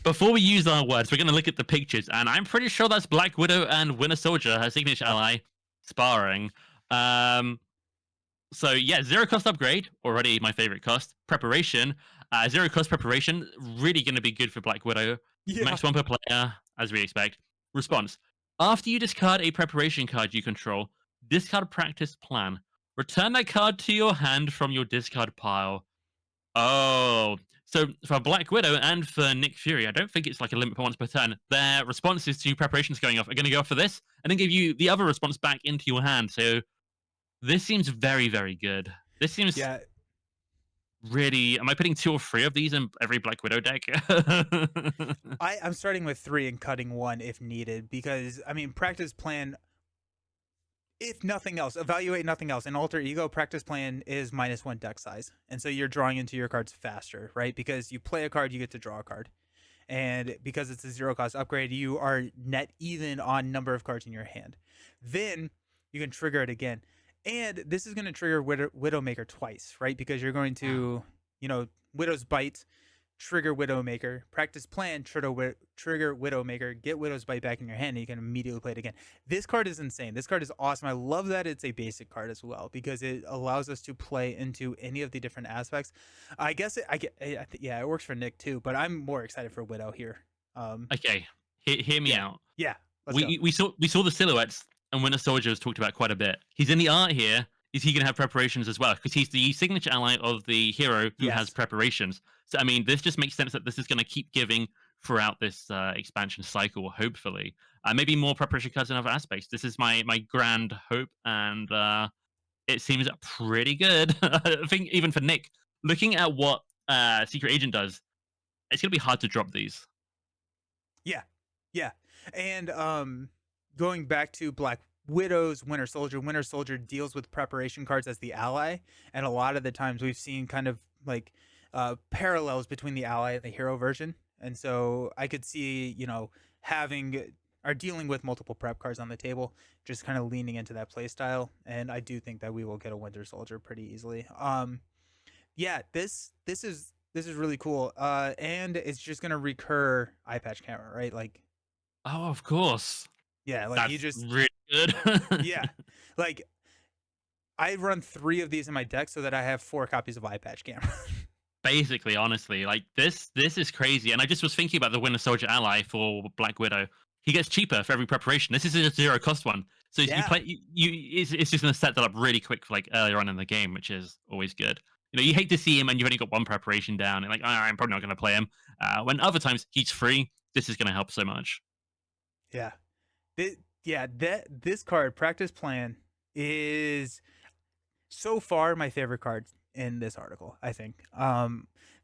Before we use our words, we're going to look at the pictures, and I'm pretty sure that's Black Widow and Winter Soldier, her signature ally, sparring. Um, so yeah, 0 cost upgrade, already my favorite cost. Preparation, 0 cost preparation, really going to be good for Black Widow. Yeah. Max 1 per player, as we expect. Response: after you discard a preparation card you control, discard practice plan. Return that card to your hand from your discard pile. Oh, so for Black Widow and for Nick Fury, I don't think it's like a limit per once per turn. Their responses to preparations going off are going to go off for this, and then give you the other response back into your hand. So this seems very, very good. This seems Yeah. really. Am I putting 2 or 3 of these in every Black Widow deck? I'm starting with 3 and cutting 1 if needed because I mean practice plan if nothing else, evaluate nothing else. In Alter Ego, practice plan is -1 deck size, and so you're drawing into your cards faster, right? Because you play a card, you get to draw a card, and because it's a zero cost upgrade, you are net even on number of cards in your hand. Then you can trigger it again, and this is going to trigger Widowmaker twice, right? Because you're going to, Widow's Bite, trigger Widowmaker, practice plan, trigger Widowmaker, get Widow's Bite back in your hand, and you can immediately play it again. This card is insane. This card is awesome. I love that it's a basic card as well because it allows us to play into any of the different aspects. I guess yeah, it works for Nick too, but I'm more excited for Widow here. Okay, hear me out. Yeah, let's go. We saw the silhouettes, and Winter Soldier was talked about quite a bit. He's in the art here. Is he going to have preparations as well? Because he's the signature ally of the hero who has Yes. preparations. So I mean, this just makes sense that this is going to keep giving throughout this expansion cycle. Hopefully, maybe more preparation cards in other aspects. This is my grand hope, and it seems pretty good. I think even for Nick, looking at what Secret Agent does, it's going to be hard to drop these. Yeah, yeah, and going back to Black Widow's Winter Soldier deals with preparation cards as the ally, and a lot of the times we've seen kind of like parallels between the ally and the hero version, and so I could see having are dealing with multiple prep cards on the table, just kind of leaning into that play style, and I do think that we will get a Winter Soldier pretty easily. Yeah, this is really cool. And it's just gonna recur eye patch camera, right? Like, Oh, of course. yeah, like you That's just really good. yeah, like I run 3 of these in my deck so that I have 4 copies of eye patch camera. Basically, honestly, like this is crazy. And I just was thinking about the Winter Soldier ally for Black Widow. He gets cheaper for every preparation. This is a zero cost one. So you Yeah, play it's just gonna set that up really quick for like earlier on in the game, which is always good. You hate to see him and you've only got one preparation down, and like, "Oh, I'm probably not gonna play him. When other times he's free, this is gonna help so much. yeah, yeah. This card practice plan is so far my favorite card in this article. I think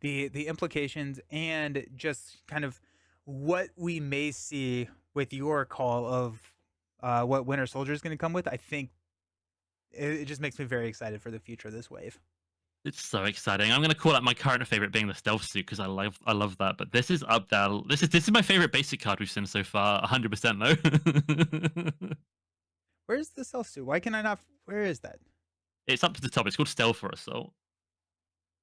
the implications and just kind of what we may see with your call of what Winter Soldier is going to come with. I think it just makes me very excited for the future of this wave. It's so exciting. I'm gonna call out my current favorite being the stealth suit because I love that. But this is up there. This is my favorite basic card we've seen so far. 100% though. Where's the self suit? Why can I not? Where is that? It's up to the top. It's called stealth for assault.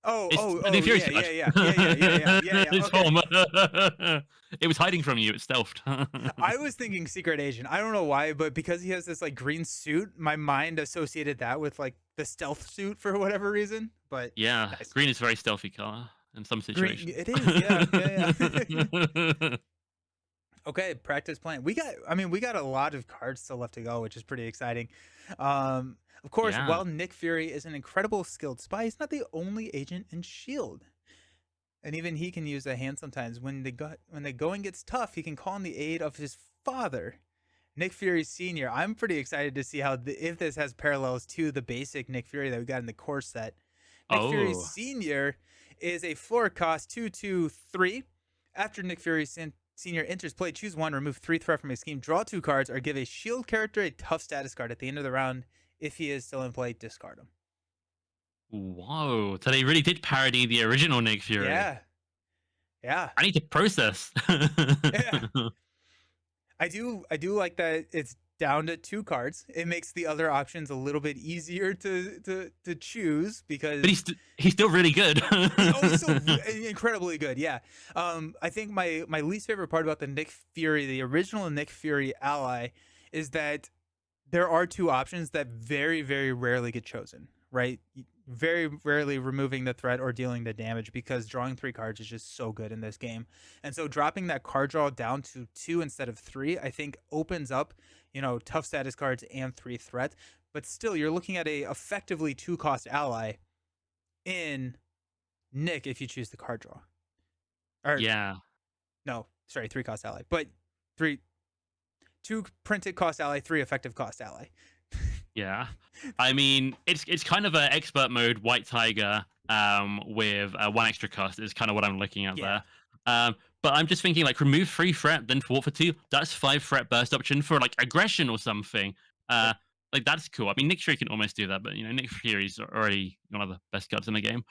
Oh, It's oh, the oh, Fury yeah, yeah, charge. yeah, yeah, yeah, yeah, yeah, yeah, yeah. It's Okay. form. It was hiding from you. It's stealthed. I was thinking Secret Agent. I don't know why, but because he has this like green suit, my mind associated that with like the stealth suit for whatever reason. But Yeah, nice. green is a very stealthy color in some Green, situations. it is. Yeah, yeah, yeah. Okay, practice plan. We got a lot of cards still left to go, which is pretty exciting. Of course, Yeah. while Nick Fury is an incredible skilled spy, he's not the only agent in Shield. And even he can use a hand sometimes. When the going gets tough, he can call on the aid of his father, Nick Fury Sr. I'm pretty excited to see if this has parallels to the basic Nick Fury that we got in the core set. Nick Fury Oh. Sr. is a floor cost 2/2/3. After Nick Fury Sr. enters play, choose one, remove 3 threat from his scheme, draw 2 cards, or give a shield character a tough status card at the end of the round. If he is still in play, discard him. Whoa. So they really did parody the original Nick Fury. Yeah. Yeah. I need to process. Yeah. I do like that it's down to 2 cards. It makes the other options a little bit easier to choose because But he's still really good. he's also incredibly good. Yeah. I think my least favorite part about the Nick Fury, the original Nick Fury ally, is that there are 2 options that very, very rarely get chosen, right? Very rarely removing the threat or dealing the damage because drawing 3 cards is just so good in this game. And so dropping that card draw down to 2 instead of 3, I think opens up, tough status cards and 3 threat. But still, you're looking at a effectively 2-cost ally in Nick if you choose the card draw. Or Yeah. no, sorry, 3-cost ally. But 2 printed cost ally, 3 effective cost ally. Yeah. I mean, it's kind of a expert mode White Tiger with 1 extra cost is kind of what I'm looking at Yeah. there. But I'm just thinking like remove 3 threat, then thwart for 2. That's 5 threat burst option for like aggression or something. Like, that's cool. I mean, Nick Fury can almost do that, but, Nick Fury's already one of the best guards in the game.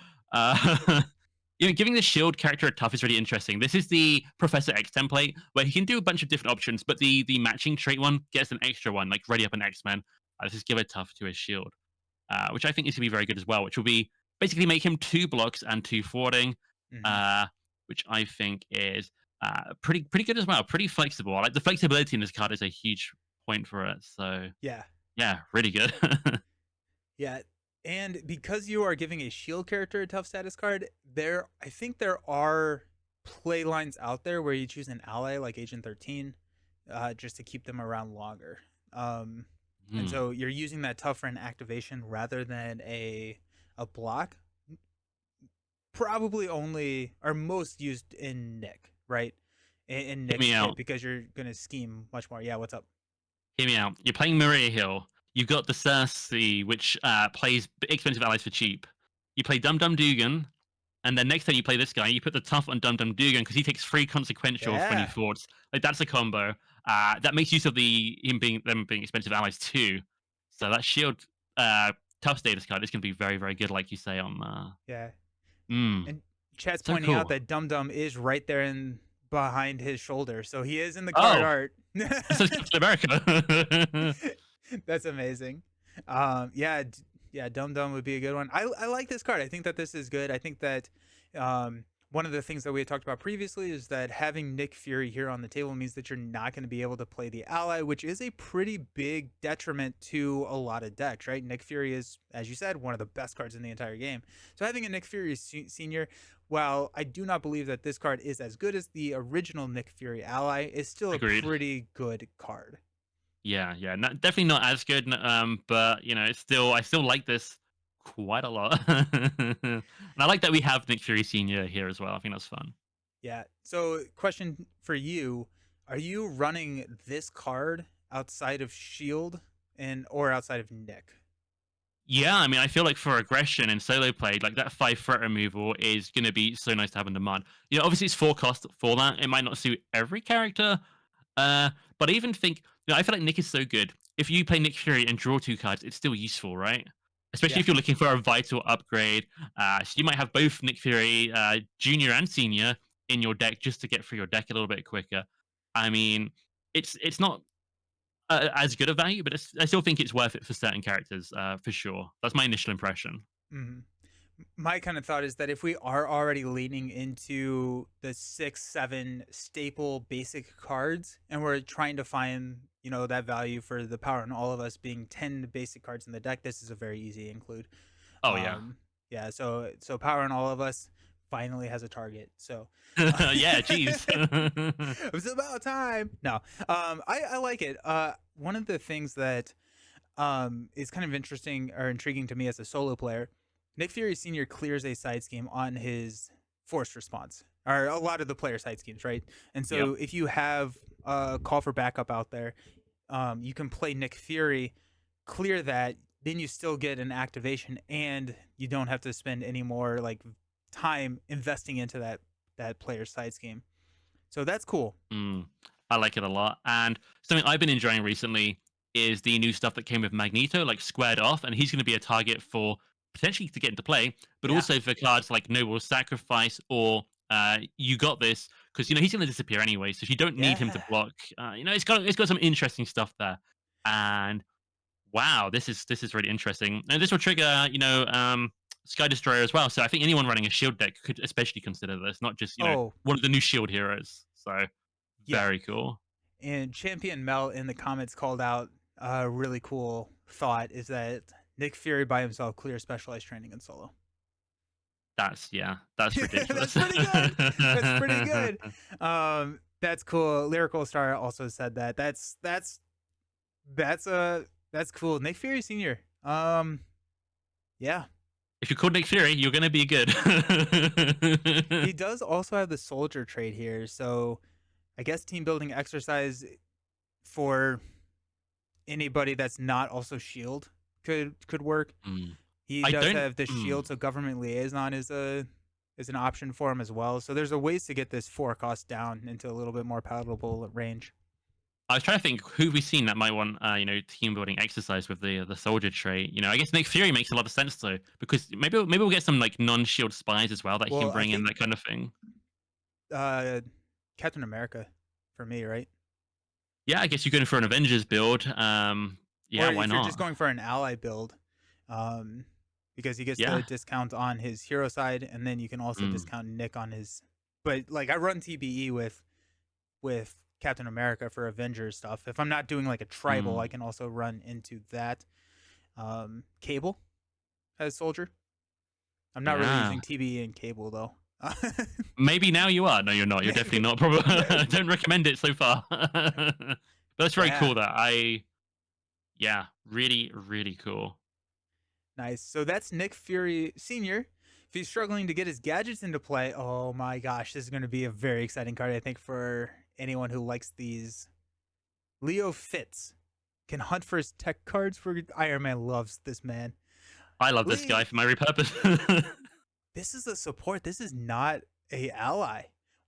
Giving the shield character a tough is really interesting. This is the Professor X template, where he can do a bunch of different options, but the matching trait one gets an extra one, like Ready Up an X-Men. Let's just give a tough to his shield, which I think is going to be very good as well, which will be basically make him 2 blocks and 2 forwarding, Hmm. uh, which I think is pretty good as well, pretty flexible. I like the flexibility in this card is a huge point for it. So Yeah. yeah, really good. Yeah. And because you are giving a shield character a tough status card, I think there are play lines out there where you choose an ally like Agent 13, just to keep them around longer. Um, and Hmm. so you're using that tough for an activation rather than a block. Probably only are most used in Nick, right? In Hear Nick's me kit out. because you're gonna scheme much more. Yeah, what's up? Hear me out. You're playing Maria Hill. You've got the Cersei, which plays expensive allies for cheap. You play Dum Dum Dugan, and then next time you play this guy, you put the tough on Dum Dum Dugan because he takes free consequential when he Yeah, thwarts. Like, that's a combo. That makes use of them being expensive allies too. So that shield tough status card is going to be very very good, like you say on. yeah. Mm, And Chat's so pointing out cool. that Dum Dum is right there in behind his shoulder, so he is in the card Oh, art. so it's Captain America. That's amazing. Yeah, yeah, Dum Dum would be a good one. I like this card. I think that this is good. I think that one of the things that we had talked about previously is that having Nick Fury here on the table means that you're not going to be able to play the ally, which is a pretty big detriment to a lot of decks, right? Nick Fury is, as you said, one of the best cards in the entire game. So having a Nick Fury senior, while I do not believe that this card is as good as the original Nick Fury ally, is still a Agreed. pretty good card. Yeah, yeah, definitely not as good. But it's still I still like this quite a lot, and I like that we have Nick Fury Senior here as well. I think that's fun. Yeah. So, question for you: are you running this card outside of Shield and or outside of Nick? Yeah, I mean, I feel like for aggression and solo play, like that 5 threat removal is going to be so nice to have in demand. Obviously it's forecast for that. It might not suit every character, uh, but I even think, I feel like Nick is so good. If you play Nick Fury and draw 2 cards, it's still useful, right? Especially Yeah. if you're looking for a vital upgrade. So you might have both Nick Fury, Junior and Senior, in your deck just to get through your deck a little bit quicker. I mean, it's not as good a value, but I still think it's worth it for certain characters, for sure. That's my initial impression. Hmm. My kind of thought is that if we are already leaning into the 6, 7 staple basic cards, and we're trying to find that value for the power in all of us being 10 basic cards in the deck, this is a very easy include. Oh yeah, Um, yeah, so power in all of us finally has a target. So yeah. Geez. it's about time. No, I like it. One of the things that is kind of interesting or intriguing to me as a solo player, Nick Fury Senior clears a side scheme on his forced response, or a lot of the player side schemes, right? And Yep. so if you have a call for backup out there, you can play Nick Fury, clear that, then you still get an activation, and you don't have to spend any more like time investing into that player's side scheme. So that's cool. Mm, I like it a lot. And something I've been enjoying recently is the new stuff that came with Magneto, like squared off, and he's going to be a target for potentially to get into play, but Yeah. also for cards like Noble Sacrifice or You Got This, because he's going to disappear anyway, so if you don't need him to Yeah. block, it's got some interesting stuff there. And wow, this is really interesting, and this will trigger Sky Destroyer as well. So I think anyone running a shield deck could especially consider this, not just Oh, one of the new shield heroes. So yeah. very cool. And Champion Mel in the comments called out a really cool thought is that Nick Fury by himself clears specialized training in solo. That's That's ridiculous. pretty good. That's pretty good. That's cool. Lyrical Star also said that. That's that's cool. Nick Fury Senior. Yeah. If you're called Nick Fury, you're gonna be good. He does also have the soldier trait here, so I guess team building exercise for anybody that's not also shield could work. Mm. He I does don't. have the shield, so government liaison is an option for him as well. So there's a ways to get this 4 cost down into a little bit more palatable range. I was trying to think who we've seen that might want, team building exercise with the soldier trait. I guess Nick Fury makes a lot of sense though, because maybe we'll get some like non-shield spies as well that he can Well, I bring in think that kind of thing. uh, Captain America for me, right? Yeah, I guess you're going for an Avengers build. Yeah, Or why if you're just not? going for an ally build, um, because he gets Yeah. the discount on his hero side, and then you can also Mm, discount Nick on his. But like I run TBE with Captain America for Avengers stuff. If I'm not doing like a tribal, I mm. can also run into that. Cable as soldier. I'm not really Yeah. using TBE and Cable though. Maybe now you are. No, you're not. You're definitely not. Probably. Don't recommend it so far. But that's very Yeah, cool. Yeah, really, really cool. nice. So that's Nick Fury Senior. If he's struggling to get his gadgets into play, oh my gosh, this is going to be a very exciting card. I think for anyone who likes these. Leo Fitz can hunt for his tech cards. For Iron Man loves this man. I love this Leo, guy for my repurpose. this is a support. This is not a ally.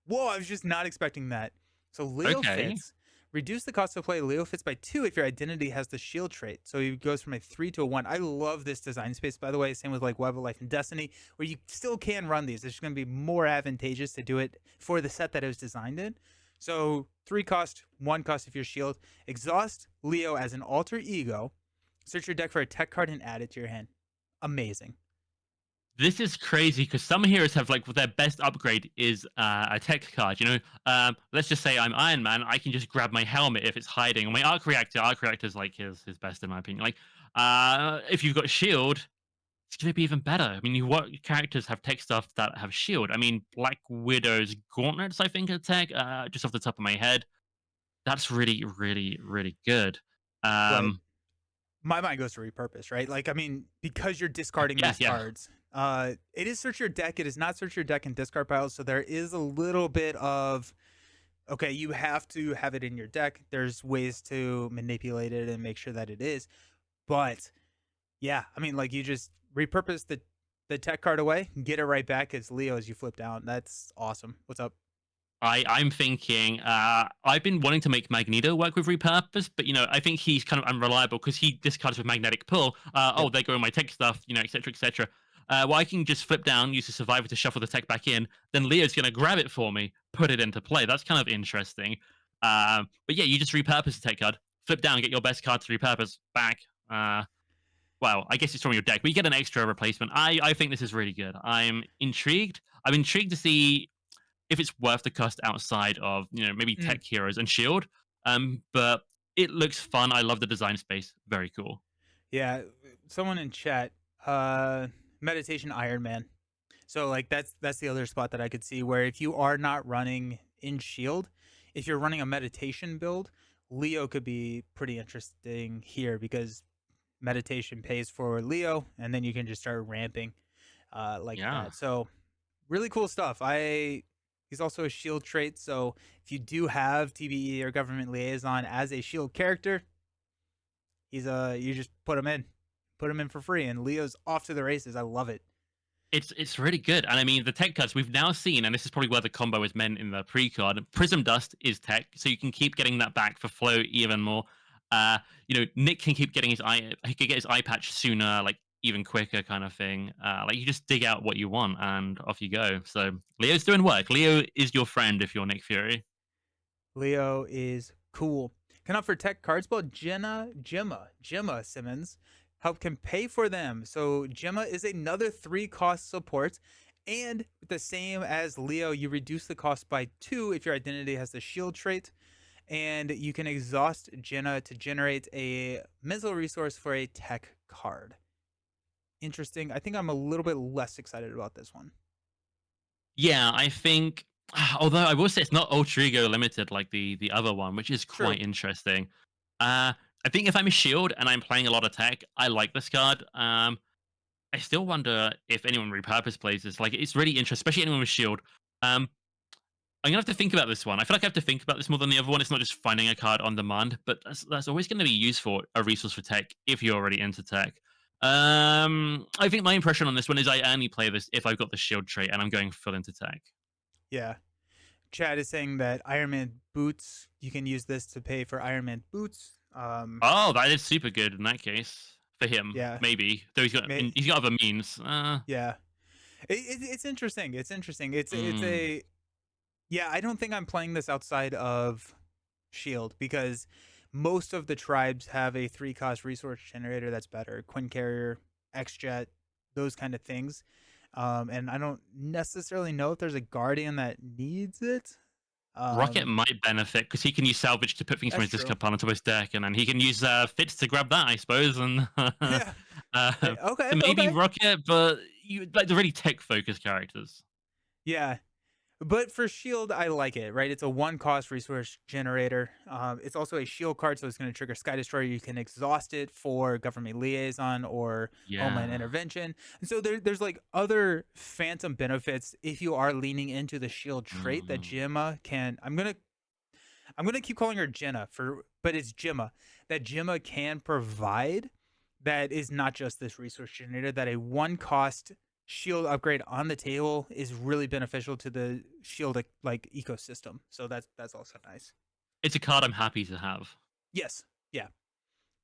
Whoa, I was just not expecting that. So Leo Okay. Fitz, reduce the cost to play Leo Fitz by 2 if your identity has the shield trait. So he goes from a 3 to a 1. I love this design space, by the way. Same with like Web of Life and Destiny, where you still can run these. It's going to be more advantageous to do it for the set that it was designed in. So 3 cost, 1 cost if you're shield. Exhaust Leo as an alter ego. Search your deck for a tech card and add it to your hand. Amazing. This is crazy because some heroes have like their best upgrade is a tech card. Let's just say I'm Iron Man. I can just grab my helmet if it's hiding, or my arc reactor. Arc reactor is like his best in my opinion. Like, if you've got shield, it's going to be even better. I mean, what characters have tech stuff that have shield? I mean, Black Widow's gauntlets, I think, are tech. Just off the top of my head, that's really, really, really good. But Um, my mind goes to repurpose, right? Like, I mean, because you're discarding yeah, these yeah, cards, it is search your deck. It is not search your deck and discard piles. So there is a little bit of, okay, you have to have it in your deck. There's ways to manipulate it and make sure that it is. But yeah, I mean, like you just repurpose the tech card away, get it right back as Leo as you flip down. That's awesome. What's up? I'm thinking. I've been wanting to make Magneto work with repurpose, but I think he's kind of unreliable because he discards with magnetic pull. Yep. Oh, there go my tech stuff, etc., etc. Well, I can just flip down, use the survivor to shuffle the tech back in. Then Leo's gonna grab it for me, put it into play. That's kind of interesting. But yeah, you just repurpose the tech card, flip down, get your best card to repurpose back. Well, I guess it's from your deck, but you get an extra replacement. I think this is really good. I'm intrigued. I'm intrigued to see if it's worth the cost outside of maybe Mm, tech heroes and shield. But it looks fun. I love the design space. Very cool. yeah. Someone in chat, uh, meditation Iron Man. So like that's the other spot that I could see where if you are not running in shield, if you're running a meditation build, Leo could be pretty interesting here because meditation pays for Leo and then you can just start ramping like Yeah. that. So really cool stuff. He's also a shield trait, so if you do have TBE or government liaison as a shield character, you just put him in. Put him in for free and Leo's off to the races. I love it. It's really good. And I mean the tech cuts we've now seen, and this is probably where the combo is meant in the pre-card. Prism Dust is tech, so you can keep getting that back for flow even more. Nick can keep getting he can get his eye patch sooner, like even quicker kind of thing. Like you just dig out what you want and off you go. So Leo's doing work. Leo is your friend if you're Nick Fury. Leo is cool. Can offer tech cards, but Jemma Simmons help can pay for them. So Gemma is another 3 cost support. And the same as Leo, you reduce the cost by 2 if your identity has the shield trait. And you can exhaust Jenna to generate a mental resource for a tech card. Interesting. I think I'm a little bit less excited about this one. Yeah, I think. Although I will say it's not Ultra Ego limited like the other one, which is True. quite interesting. I think if I'm a shield and I'm playing a lot of tech, I like this card. I still wonder if anyone repurpose plays this. Like, it's really interesting, especially anyone with shield. Um, I'm gonna have to think about this one. I feel like I have to think about this more than the other one. It's not just finding a card on demand, but that's always going to be useful, a resource for tech if you're already into tech. I think my impression on this one is I only play this if I've got the shield trait and I'm going full into tech. Yeah. Chad is saying that Iron Man boots, you can use this to pay for Iron Man boots. Oh, that is super good in that case for him. Yeah, Maybe though may, he's got other means. yeah. It's interesting. It's interesting. It's Mm, a yeah. I don't think I'm playing this outside of Shield because most of the tribes have a 3 cost resource generator that's better. Quinn Carrier, X Jet, those kind of things. And I don't necessarily know if there's a Guardian that needs it. Rocket Um, might benefit because he can use salvage to put things from that's his true. discard pile onto his deck, and then he can use Fitz to grab that, I suppose. And Yeah. so Okay. maybe Okay. Rocket, but you like the really tech focused characters. Yeah. But for shield, I like it, right? It's a 1 cost resource generator. It's also a shield card, so it's going to trigger Sky Destroyer. You can exhaust it for government liaison or homeland Yeah. intervention. And so there's like other phantom benefits if you are leaning into the shield trait that Mm. Jemma can. I'm gonna keep calling her Jenna but it's Jemma that Jemma can provide. That is not just this resource generator. That a 1 cost shield upgrade on the table is really beneficial to the shield like ecosystem. So that's also nice. It's a card I'm happy to have. Yes, yeah,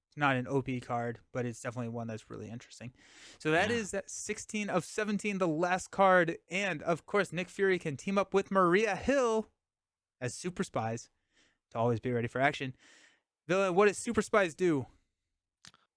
it's not an OP card, but it's definitely one that's really interesting. So that Yeah. is that 16 of 17, the last card, and of course Nick Fury can team up with Maria Hill as Super Spies to always be ready for action. Villain, what does Super Spies do?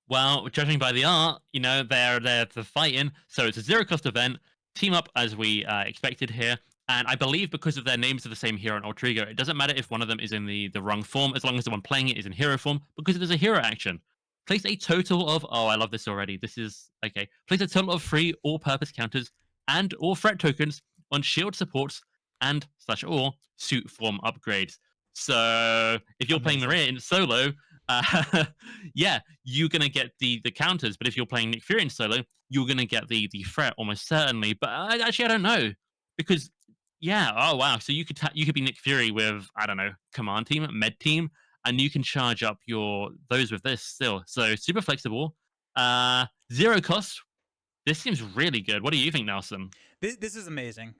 Well, judging by the art, they're there to fight in, so it's a zero cost event. Team up as we expected here, and I believe because of their names are the same hero and alter ego, it doesn't matter if one of them is in the wrong form, as long as the one playing it is in hero form, because it is a hero action. Place a total of I love this already. This is okay. Place a total of 3 all-purpose counters and or threat tokens on shield supports and slash or suit form upgrades. So if you're playing Amazing. Maria in solo, yeah, you're gonna get the counters. But if you're playing Nick Fury in solo, you're gonna get the threat almost certainly. But actually, I don't know because yeah, oh wow. So you could be Nick Fury with I don't know command team, med team, and you can charge up your those with this still. So super flexible, zero cost. This seems really good. What do you think, Nelson? This is amazing.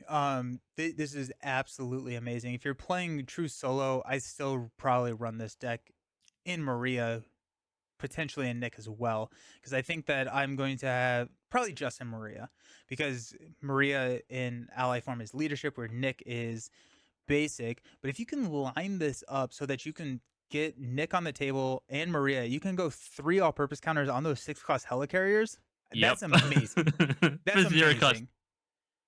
This is absolutely amazing. If you're playing true solo, I still probably run this deck in Maria, potentially in Nick as well, because I think that I'm going to have probably just in Maria, because Maria in ally form is leadership, where Nick is basic. But if you can line this up so that you can get Nick on the table and Maria, you can go 3 all-purpose counters on those 6 cost helicarriers. Yep. That's amazing. For That's zero cost. amazing.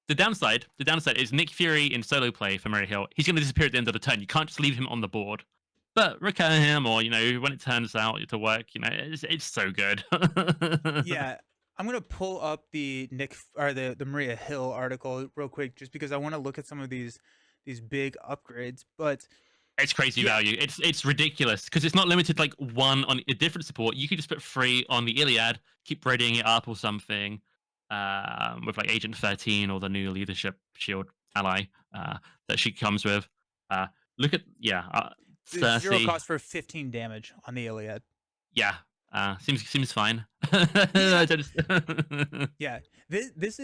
The downside is Nick Fury in solo play for Murray Hill. He's going to disappear at the end of the turn. You can't just leave him on the board. But recur him, or when it turns out to work, it's so good. Yeah, I'm gonna pull up the Nick or the Maria Hill article real quick, just because I want to look at some of these big upgrades. But It's crazy yeah, value. It's ridiculous because it's not limited like one on a different support. You could just put 3 on the Iliad, keep readying it up or something, with like Agent 13 or the new leadership shield ally that she comes with. Uh, look at it's 0 cost Cersei. for 15 damage on the Iliad. Yeah, seems fine. Yeah, I just- yeah. This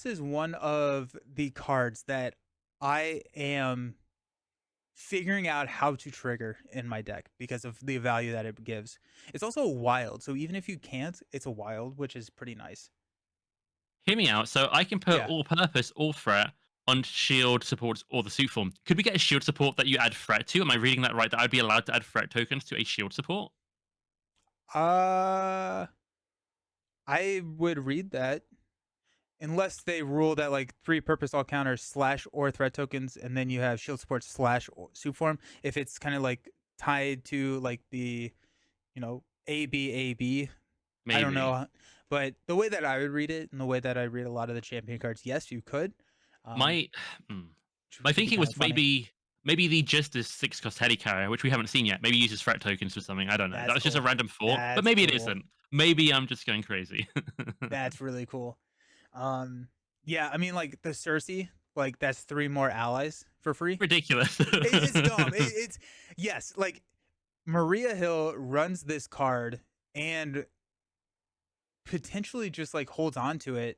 is one of the cards that I am figuring out how to trigger in my deck because of the value that it gives. It's also wild, so even if you can't, it's a wild, which is pretty nice. Hear me out. So I can put Yeah. all purpose, all threat on shield supports or the suit form. Could we get a shield support that you add threat to? Am I reading that right? That I'd be allowed to add threat tokens to a shield support? Uh I would read that unless they rule that like 3 purpose all counters slash or threat tokens, and then you have shield support slash soup form. If it's kind of like tied to like the AB, I don't Maybe. know, but the way that I would read it and the way that I read a lot of the champion cards, yes, you could, um, My hmm. which my could be thinking kind was of funny. maybe the Justice 6 cost Helicarrier, which we haven't seen yet. Maybe uses threat tokens for something. I don't know. That That's was just a cool. random thought, but That's maybe it cool. isn't. Maybe I'm just going crazy. That's really cool. Um, yeah, I mean, like the Cersei, like that's 3 more allies for free. Ridiculous. It's dumb. It's yes, like Maria Hill runs this card and potentially just like holds on to it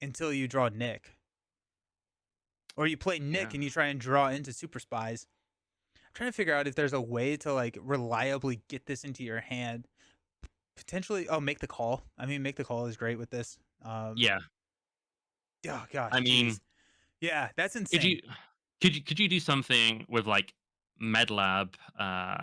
until you draw Nick. Or you play Yeah. Nick and you try and draw into Super Spies. I'm trying to figure out if there's a way to like reliably get this into your hand. Potentially, oh, make the call. I mean, make the call is great with this. Yeah. Oh I gosh, mean, jeez, yeah, that's could insane. you could you do something with like MedLab?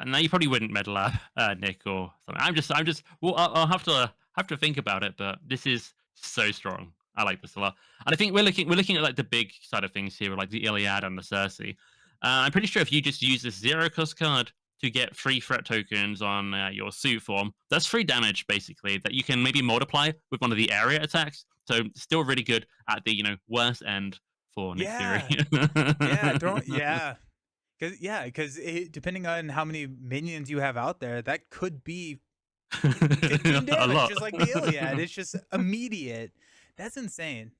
No, you probably wouldn't MedLab Nick or something. I'm just. Well, I'll have to think about it. But this is so strong. I like this a lot, and I think we're looking at like the big side of things here, like the Iliad and the Cersei. I'm pretty sure if you just use this zero cost card to get 3 threat tokens on your suit form, that's 3 damage basically that you can maybe multiply with one of the area attacks. So still really good at the worst end for Nick Fury. Yeah, yeah, throw yeah. Because depending on how many minions you have out there, that could be 15 A damage, lot. just like the Iliad. It's just immediate. That's insane.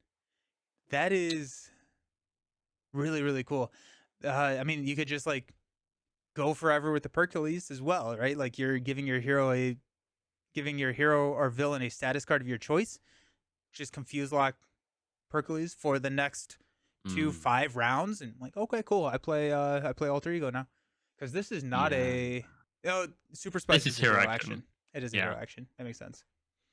That is really, really cool. I mean, you could just like go forever with the Percules as well, right? Like you're giving your hero or villain a status card of your choice. Just confuse lock Percules for the next two Mm, 5 rounds, and like, okay, cool. I play Alter Ego now because this is not yeah. a Super This Spice is is a hero hero action. action. It is a Yeah. hero action. That makes sense.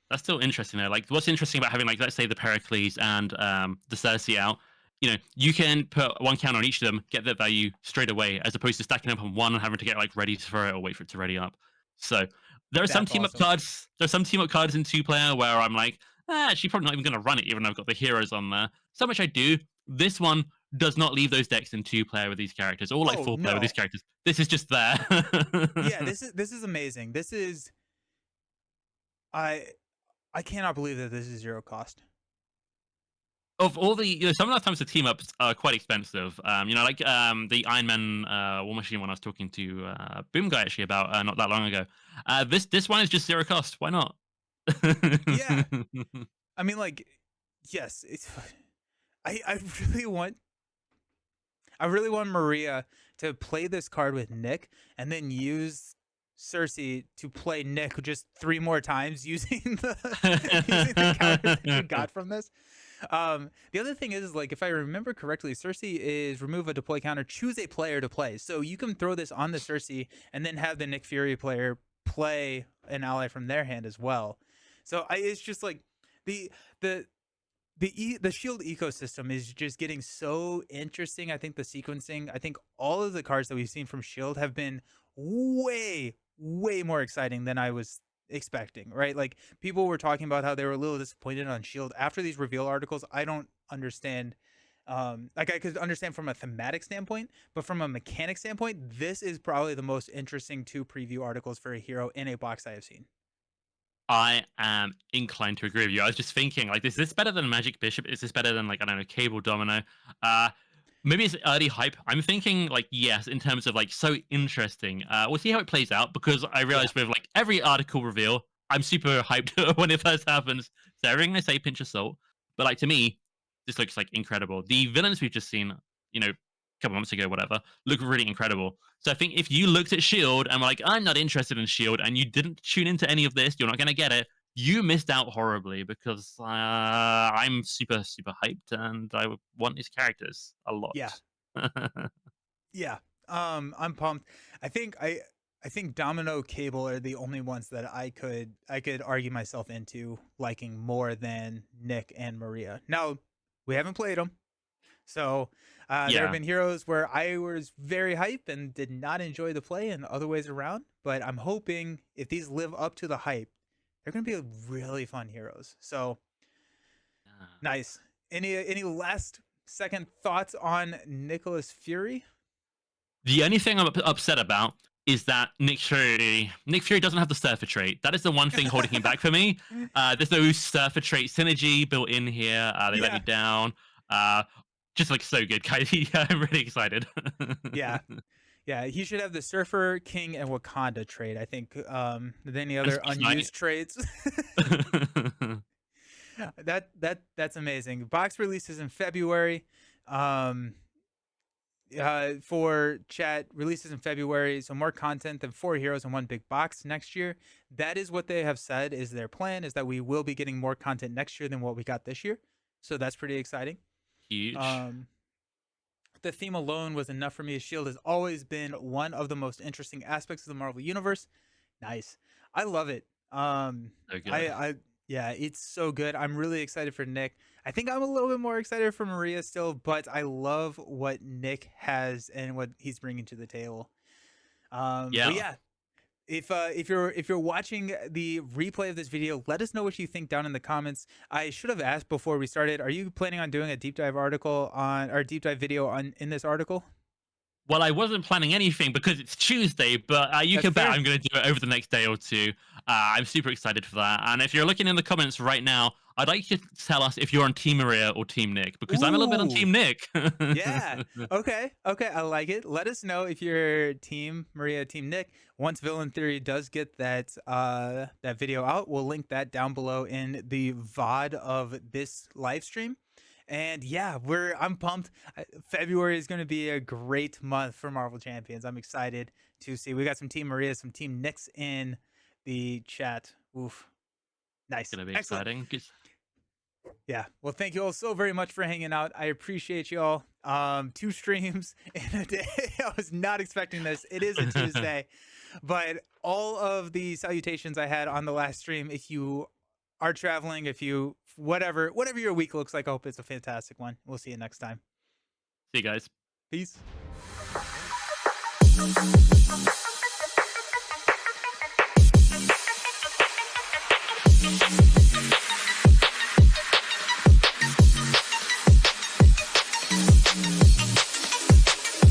That's still interesting though. Like, what's interesting about having, like, let's say the Pericles and the Cersei out, you can put one count on each of them, get that value straight away, as opposed to stacking up on one and having to get like ready to throw it or wait for it to ready up. So there are some That's team up awesome. cards. There are some team up cards in 2 player where I'm like, actually probably not even going to run it, even though I've got the heroes on there. So much I do. This one does not leave those decks in 2 player with these characters, or like Oh 4 player with these no, characters. This is just there. yeah, this is amazing. This is I I cannot believe that this is zero cost. Of all the, some of the times the team ups are quite expensive. Like the Iron Man War Machine one I was talking to Boom Guy actually about not that long ago. This one is just zero cost. Why not? Yeah, I mean, like, yes, it's. I really want Maria to play this card with Nick and then use Cersei to play Nick just 3 more times using the using the counters that you got from this. The other thing is like if I remember correctly, Cersei is remove a deploy counter, choose a player to play. So you can throw this on the Cersei and then have the Nick Fury player play an ally from their hand as well. So it's just like the the the shield ecosystem is just getting so interesting. I think the sequencing, I think all of the cards that we've seen from shield have been way more exciting than I was expecting, right? Like people were talking about how they were a little disappointed on shield after these reveal articles. I don't understand, like I could understand from a thematic standpoint, but from a mechanic standpoint, this is probably the most interesting 2 preview articles for a hero in a box I have seen. I am inclined to agree with you. I was just thinking, like, is this better than Magic Bishop? Is this better than, like, I don't know, Cable Domino? Uh, Maybe it's early hype. I'm thinking, like, yes, in terms of like so interesting. We'll see how it plays out, because I Yeah, realize with like every article reveal, I'm super hyped when it first happens. So everything I say, pinch of salt. But like to me, this looks like incredible. The villains we've just seen, a couple months ago, whatever, look really incredible. So I think if you looked at Shield and were like, I'm not interested in Shield, and you didn't tune into any of this, you're not going to get it. You missed out horribly, because I'm super super hyped and I want these characters a lot. yeah, yeah. I'm pumped. I think I think Domino Cable are the only ones that I could argue myself into liking more than Nick and Maria. Now, we haven't played them, so there have Yeah, been heroes where I was very hype and did not enjoy the play, and other ways around. But I'm hoping if these live up to the hype, they're going to be really fun heroes. So nice. Any last second thoughts on Nicholas Fury? the only thing I'm upset about is that Nick Fury doesn't have the surfer trait. That is the one thing holding him back for me. There's no surfer trait synergy built in here. They let me Yeah, down. Uh, just like so good, guys. Yeah, I'm really excited. yeah, yeah. He should have the Surfer King and Wakanda trade. I think. Any And other Space Knight. unused trades? That's amazing. Box releases in February. Um, for chat releases in February, so more content than 4 heroes in one big box next year. That is what they have said is their plan, is that we will be getting more content next year than what we got this year. So that's pretty exciting. Huge. Um, the theme alone was enough for me. Shield has always been one of the most interesting aspects of the Marvel universe. Nice. I love it. So good. I yeah, it's so good. I'm really excited for Nick. I think I'm a little bit more excited for Maria still, but I love what Nick has and what he's bringing to the table. But Yeah. yeah, if you're watching the replay of this video, let us know what you think down in the comments. I should have asked before we started, are you planning on doing a deep dive article on or deep dive video on in this article? Well, I wasn't planning anything because it's Tuesday, but you That's can bet fair. I'm going to do it over the next day or two. I'm super excited for that. And if you're looking in the comments right now, I'd like you to tell us if you're on Team Maria or Team Nick, because I'm a little bit on Ooh. Team Nick. Yeah. Okay. Okay. I like it. Let us know if you're Team Maria, Team Nick. Once Villain Theory does get that video out, we'll link that down below in the VOD of this live stream. And yeah, I'm pumped. February is going to be a great month for Marvel Champions. I'm excited to see. We got some Team Maria, some Team Nicks in the chat. Oof. Nice. Going to be Excellent. exciting. Yeah. Well, thank you all so very much for hanging out. I appreciate you all. 2 streams in a day. I was not expecting this. It is a Tuesday, but all of the salutations I had on the last stream, if you are traveling, if you whatever your week looks like, I hope it's a fantastic one. We'll see you next time. See you guys. Peace.